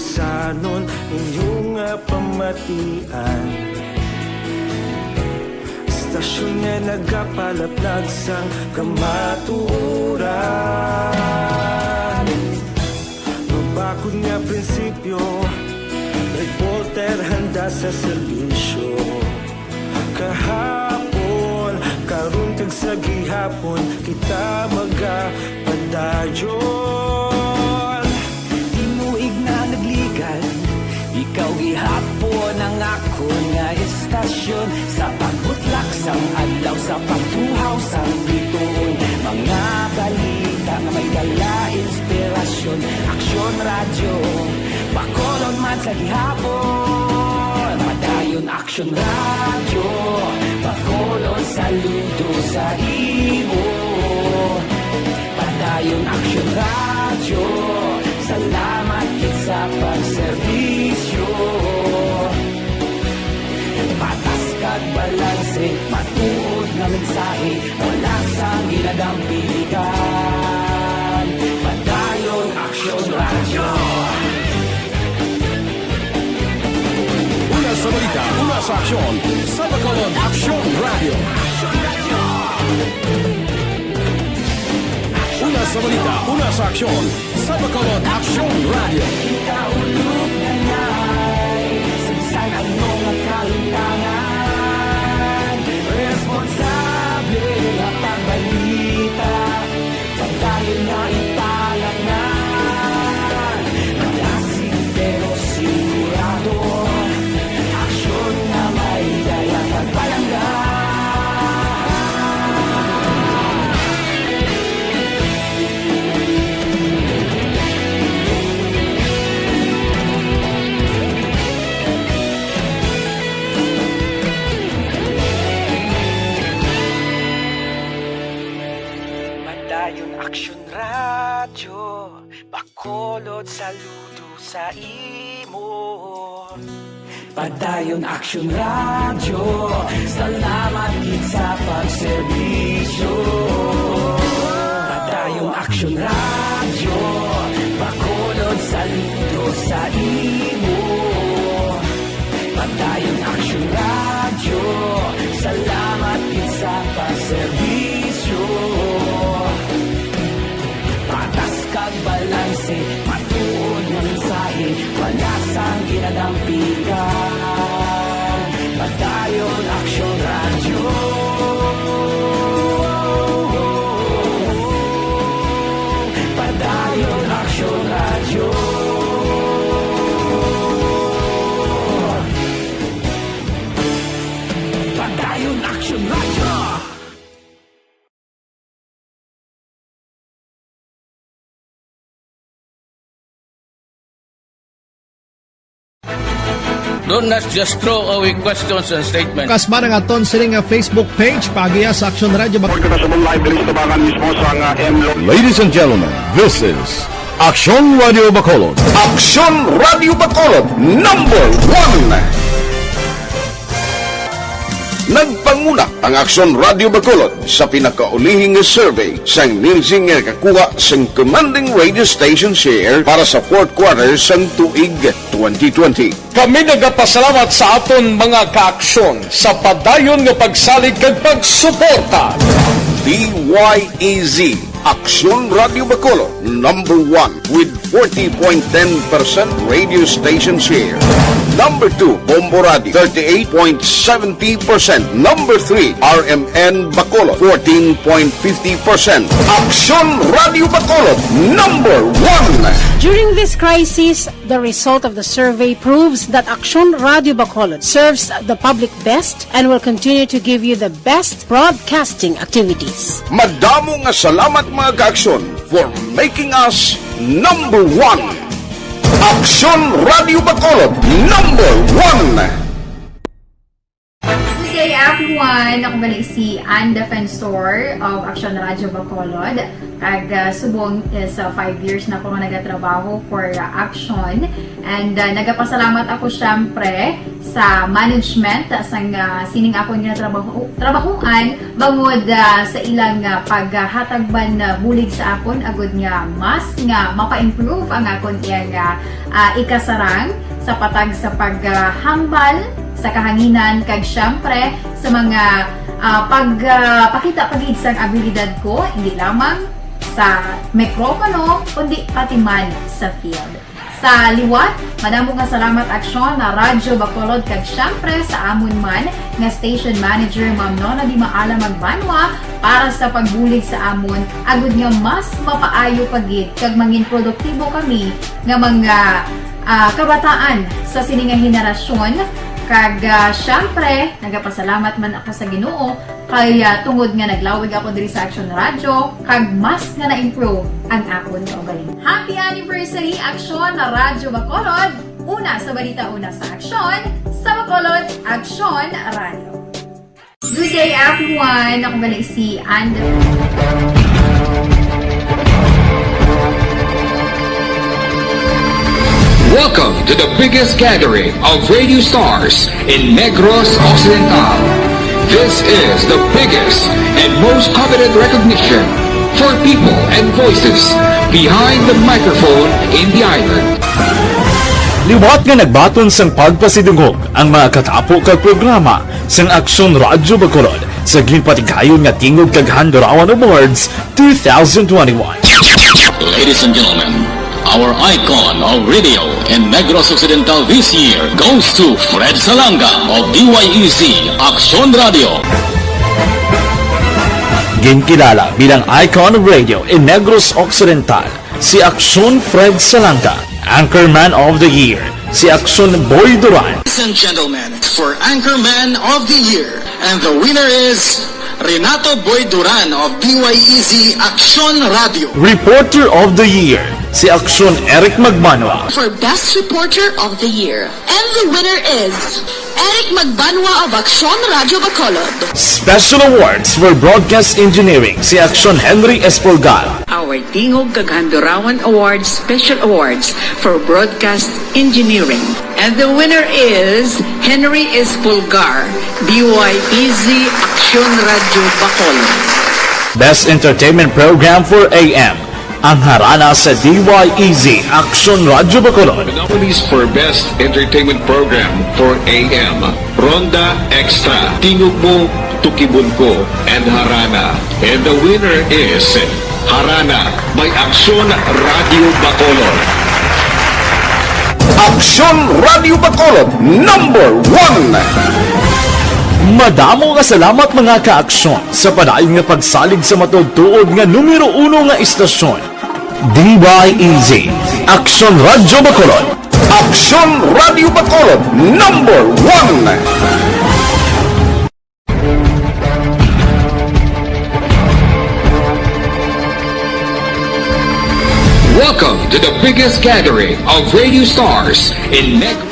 Speaker 20: Sanon inyong pamatian, istasyon nga nagapalaplag sang kamaturan. Mabakod nga prinsipyo, reporter handa sa serbisyo. Kahapon, karun kag sa gihapon, kita magapadayon. Tinuig na nagligan, ikaw gihapon ang ako nga istasyon. Sa pagbutlak sang adlaw, sa pagtuhaw sang biton, mga balita nga may dala inspirasyon. Aksyon radyo, Bacolod man sa gihapon. Padayon Aksyon radyo, Bacolod saludo sa imo. Padayon Aksyon radyo, salamat kit sa pagserbisyo. Patas kag balanse, matuod nga mensahe, wala sang ginagampilikan. Padayon Aksyon radyo.
Speaker 2: Una sa balita, una sa aksyon, sa Bacolod Aksyon Radio. Una sa balita, una sa aksyon, sa Bacolod Aksyon Radio.
Speaker 20: Kaulog na na'y sinsan ang mga kalintangan. Responsable na pagbalita, pagdayon na italagnan. Malasing pero sigurado, aksyon na may dalang pagpalanggan. Padayon Aksyon radyo, Bacolod saludo sa imo. Padayon Aksyon radyo, salamat gid sa pagserbisyo. Padayon Aksyon radyo, Bacolod saludo sa imo. Padayon Aksyon radyo, salamat gid sa pagserbisyo. Patas kag balanse, matuod nga mensahe, wala sang ginagampilikan. Padayon Aksyon radyo. Padayon Aksyon radyo. Padayon Aksyon radyo.
Speaker 1: Don't not just throw away questions and statements.
Speaker 21: Kasmara nga ton siling nga Facebook page pagiya sa Aksyon Radio.
Speaker 1: Ladies and gentlemen, this is Aksyon Radio Bacolod.
Speaker 2: Aksyon Radio Bacolod, number 1. Nagpanguna ang Aksyon Radio Bacolod sa pinakaulihing survey sa ninsing kakuha sang commanding radio station share para sa fourth quarter sang tuig 2020.
Speaker 14: Kami nagapasalamat sa aton mga kaaksyon sa padayon nga pagsalig kag pagsuporta.
Speaker 2: DYEZ Aksyon Radio Bacolod, number 1 with 40.10% radio station share. Number 2, Bombo Radio, 38.70%. Number 3, RMN Bacolod, 14.50%. Aksyon Radio Bacolod, number 1.
Speaker 3: During this crisis, the result of the survey proves that Aksyon Radio Bacolod serves the public best and will continue to give you the best broadcasting activities.
Speaker 2: Madamo nga salamat mga ka-Aksyon for making us number 1. Aksyon Radio Bacolod, number 1.
Speaker 19: Good day everyone! Ako balik si Defensor of Aksyon Radio Bacolod. Subong is 5 years na ako nagatrabaho for Aksyon. And nagapasalamat ako syempre sa management sang sining ako nga trabahuan bangod sa ilang paghatagban bulig sa akon agud nga mas nga mapa-improve ang akon iyang ikasarang sa patag sa paghambal sa kahanginan kag syempre sa mga pagpakita pagid sang abilidad ko hindi lamang sa mikropono kundi pati man sa field. Sa liwat, madamo nga salamat Aksyon na Radyo Bacolod kag syempre sa amon man nga station manager Ma'am Nona Di Maala Magbanwa para sa pagbulig sa amon agud nga mas mapaayo pagid kag mangin produktibo kami nga mga kabataan sa sininga henerasyon. Kag syempre, nagapasalamat man ako sa Ginoo kay tungod nga naglawig ako diri sa Aksyon Radio kag mas nga na-improve ang akon nga ugaling. Happy anniversary Aksyon na Radyo Bacolod! Una sa balita, una sa Aksyon, sa Bacolod, Aksyon Radio. Good day everyone! Ako balik si
Speaker 22: Welcome to the biggest gathering of radio stars in Negros Occidental. This is the biggest and most coveted recognition for people and voices behind the microphone in the island.
Speaker 6: Liwat nga nagbaton sang pagpasidungog ang mga katapo kag programa sang Aksyon Radio Bacolod sa ginpatigayon nga tingog kag Handurawan Awards 2021.
Speaker 23: Ladies and gentlemen, our icon of radio in Negros Occidental this year goes to Fred Salanga of DYEC Aksyon Radio.
Speaker 6: Ginkilala bilang icon of radio in Negros Occidental, si Aksyon Fred Salanga. Anchorman of the Year, si Aksyon Boy Duran.
Speaker 23: Ladies and gentlemen, for Anchorman of the Year, and the winner is Renato Boy Duran of DYEC Aksyon Radio.
Speaker 6: Reporter of the Year, si Aksyon Eric Magbanwa.
Speaker 24: For Best Reporter of the Year, and the winner is Eric Magbanwa of Aksyon Radio Bacolod.
Speaker 6: Special Awards for Broadcast Engineering, si Aksyon Henry Espolgar.
Speaker 25: Our Tingog kag Handurawan Awards Special Awards for Broadcast Engineering. And the winner is Henry Espolgar, DYEC Aksyon Radio Bacolod.
Speaker 6: Best Entertainment Program for AM, ang harana sa DYEC Aksyon Radio Bacolod.
Speaker 22: Nominees for Best Entertainment Program for AM, Ronda Extra, Tingog Mo, Tukibon Ko, and Harana. And the winner is Harana by Aksyon Radio Bacolod.
Speaker 2: Aksyon Radio Bacolod, number 1.
Speaker 6: Madamo nga salamat mga ka-aksyon sa padayon nga pagsalig sa matugtuod nga numero 1 nga istasyon. DYEC Aksyon Radio Bacolod.
Speaker 2: Aksyon Radio Bacolod, number 1.
Speaker 22: Welcome to the biggest gathering of radio stars in Negros.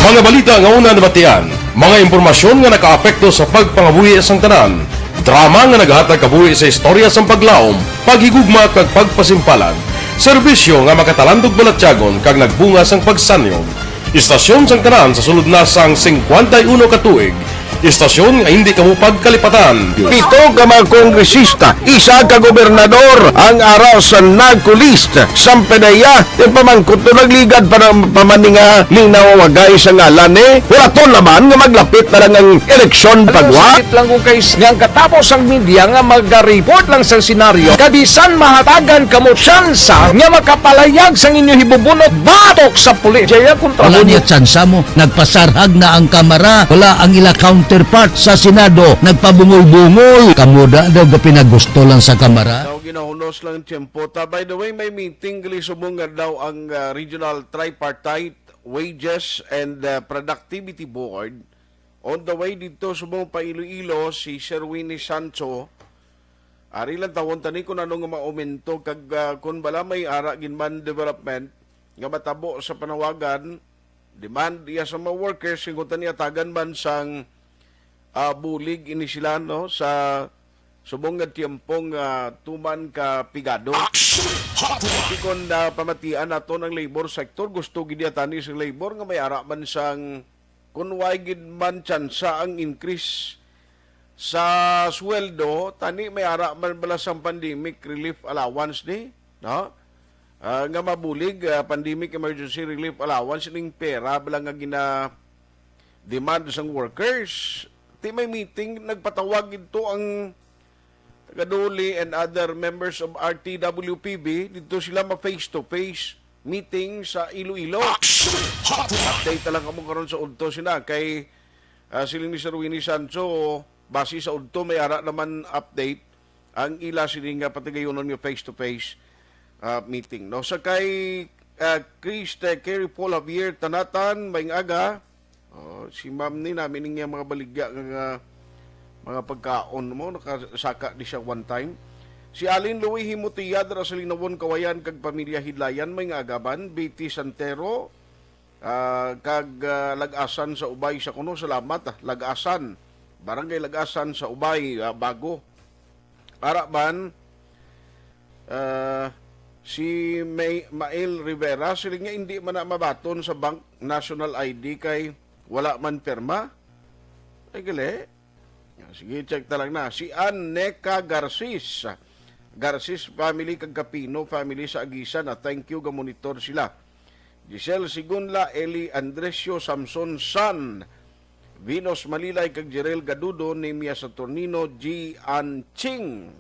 Speaker 12: Mga balita nga una nabatian, mga impormasyon nga nakaapekto sa pagpangabuhi sang tanan, drama nga naghatag kabuhi sa istorya sang paglaom, paghigugma kag pagpasimpalan, serbisyo nga makatalandog balatyagon kag nagbunga sang pagsanyog, istasyon sang tanan sa sulod na sang 51 ka tuig,
Speaker 5: Istasyon nga hindi kamo pagkalipatan.
Speaker 2: 7 ka mga kongresista, 1 ka gobernador ang araw sa nagkulist sampedaya yung pamangkot to nagligad para pamaninga linaw wagay sa ngalan wala to naman nga maglapit na lang ang eleksyon pagwa.
Speaker 7: Sakit lang kung kays nga katapos ang media nga mag-report lang sa senaryo kabisan mahatagan kamo tsansa nga makapalayag sa inyo hibubunot batok sa pulis. Jaya kontra
Speaker 11: wala niya tsansa mo, nagpasarhag na ang kamara, wala ang ila counterpart sa Senado, nagpabungol-bungol. Kamuda daw ga pinagusto lang sa kamara.
Speaker 4: Daw ginahunos lang tiyempo. By the way, may meeting gali sumungan daw ang Regional Tripartite Wages and Productivity Board. On the way dito sumong pa Iloilo si Sir Winnie Sancho. Ari lang tawon tani kung anong maumento kag kung bala may ara ginman development nga matabo sa panawagan demand iya sa mga workers kung tani atagan man sang bulig ini sila no sa subong nga tiyempong tuman ka pigado. Kung pamatian nato ng labor sector gusto gid tani sa labor nga may ara man sang kung gid man tsansa ang increase sa sweldo tani may ara man bala sang pandemic relief allowance ni no nga mabulig pandemic emergency relief allowance ning pera bala nga gina demand sang workers ti may meeting nagpatawag ito ang tagaduli and other members of RTWPB dito sila ma face to face meeting sa Iloilo. Update lang kamo karon sa udto sina kay siling ni Sir Winnie Sancho base sa udto may ara naman update ang ila sining patigayonon nga face to face meeting no sa kay Chris Kerry Paul Javier Tanatan may aga si ma'am ni namin ning mga baligya nga mga pagkaon mo nakasaka di siya one time. Si Alin Louie Himutiya dara sa Linawon Kawayan kag pamilya Hidlayan may nga agaban BT Santero kag Lagasan sa Ubay sa kuno salamat Lagasan barangay Lagasan sa Ubay bago araban si Mael Rivera sila nga hindi man na mabaton sa Bank National ID kay wala man perma ay gali sige check talang na si Anneka Garcis family kag Capino family sa Agisan thank you ga monitor sila. Giselle Sigunla, Eli Andresio Samson San, Vinos Malilay kag Jerel Gadudo, Nemia Saturnino, G. Anching.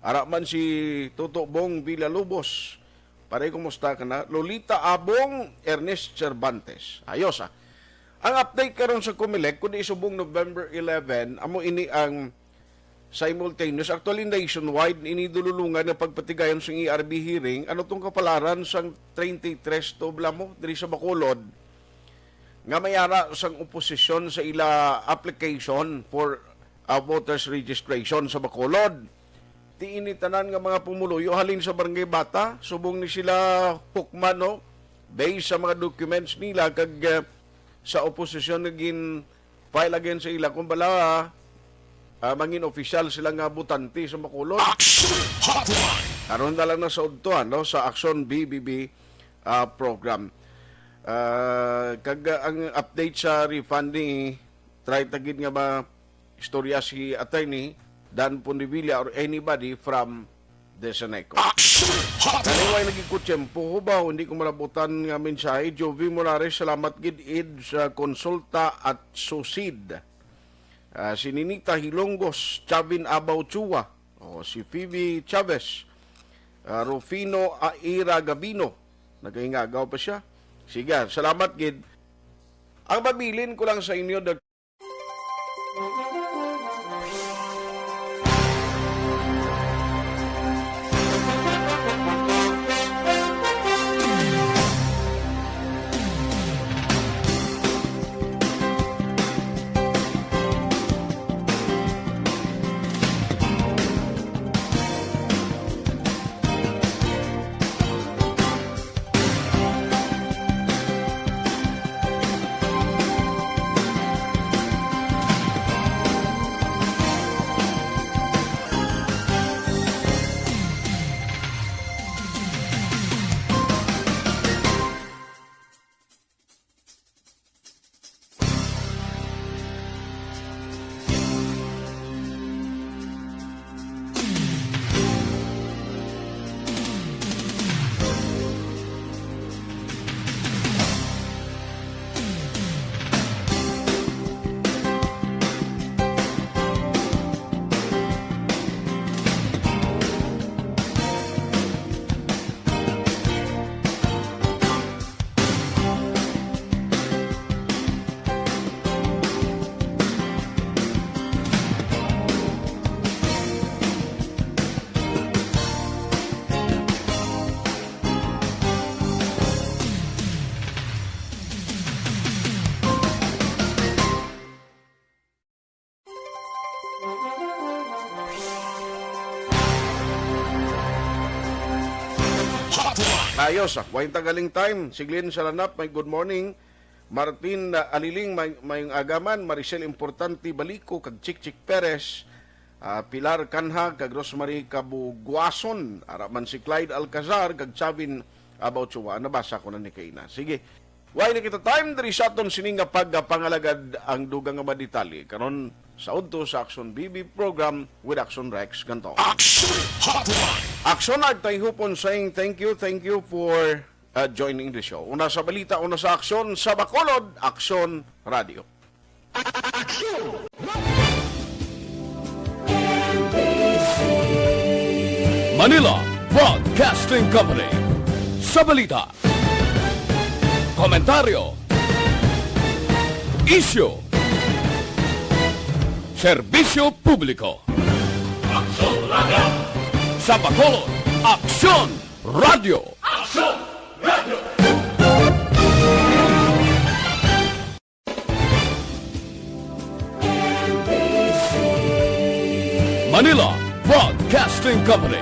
Speaker 4: Araman si Toto Bong Villalobos. Pare kumusta ka na? Lolita Abong, Ernest Cervantes. Ayos Ang update karon sa Comelec kundi subong November 11, amo ini ang simultaneous, actually nationwide, inidululungan na pagpatigayon sa ERB hearing, ano tong kapalaran sang 33 to blamo, diri sa Bacolod, nga mayara sang oposisyon sa ila application for voters registration sa Bacolod. Ti initanan nga mga pumuluyo, halin sa Barangay Bata, subong ni sila hukman, no? Based sa mga documents nila, kag sa oposisyon naging file again sa ila, kung bala, mangin official sila nga butante sa Bacolod. Karon na lang na sa udtoan no sa Aksyon BBB program. Kag ang update sa refunding try tagid nga ba istorya si attorney Dan Pondivilla or anybody from the Seneco. Anyway, naging tiyempo ba hindi ko malabutan nga mensahe. Jovi Morales, salamat gid sa konsulta at susid. Si Ninita Hilongos, Chavin Abaw Chua, si Phoebe Chavez, Rufino Aira Gabino, nagahingagaw pa siya. Sige, salamat gid. Ang babilin ko lang sa inyo, Ayos, wayang tagaling time. Siglin Salanap, may good morning. Martin Aliling, may agaman. Maricel Importante Baliko, kag Chik Perez. Pilar Canha, kag Rosemary Cabugwason. Araman si Clyde Alcazar, kag Chavin Abautsuwa. Nabasa ko na ni Kaina. Sige. Why na kita time dari sa aton sininga pagpangalagad ang dugang nga maditali karon sa udto sa Aksyon BB program with Aksyon Rex ganto. Aksyon Hotline. Aksyon at Tayhopon saying thank you for joining the show. Una sa balita, una sa Aksyon sa Bacolod, Aksyon Radio. Aksyon.
Speaker 23: Manila Broadcasting Company. Sa balita, komentaryo, issue, serbisyo publiko. Aksyon Radio. Sa Bacolod, Aksyon Radio. Aksyon Radio. Manila Broadcasting Company.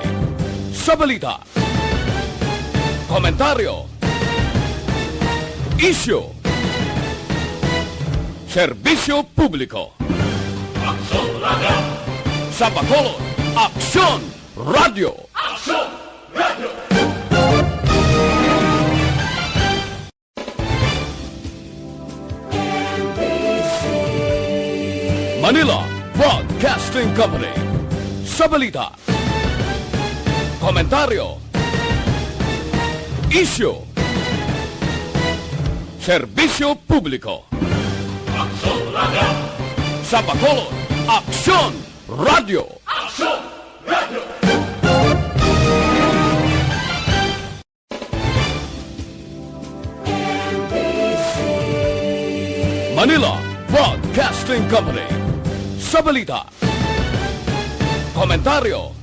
Speaker 23: Sa balita, komentaryo, issue, serbisyo publiko. Aksyon Radio. Sa Bacolod, Aksyon Radio. Aksyon Radio. Manila Broadcasting Company. Sa balita, komentaryo, issue, serbisyo publiko. Aksyon Radio. Sa Bacolod, Aksyon Radio. Aksyon Radio. Manila Broadcasting Company. Sa balita, komentaryo,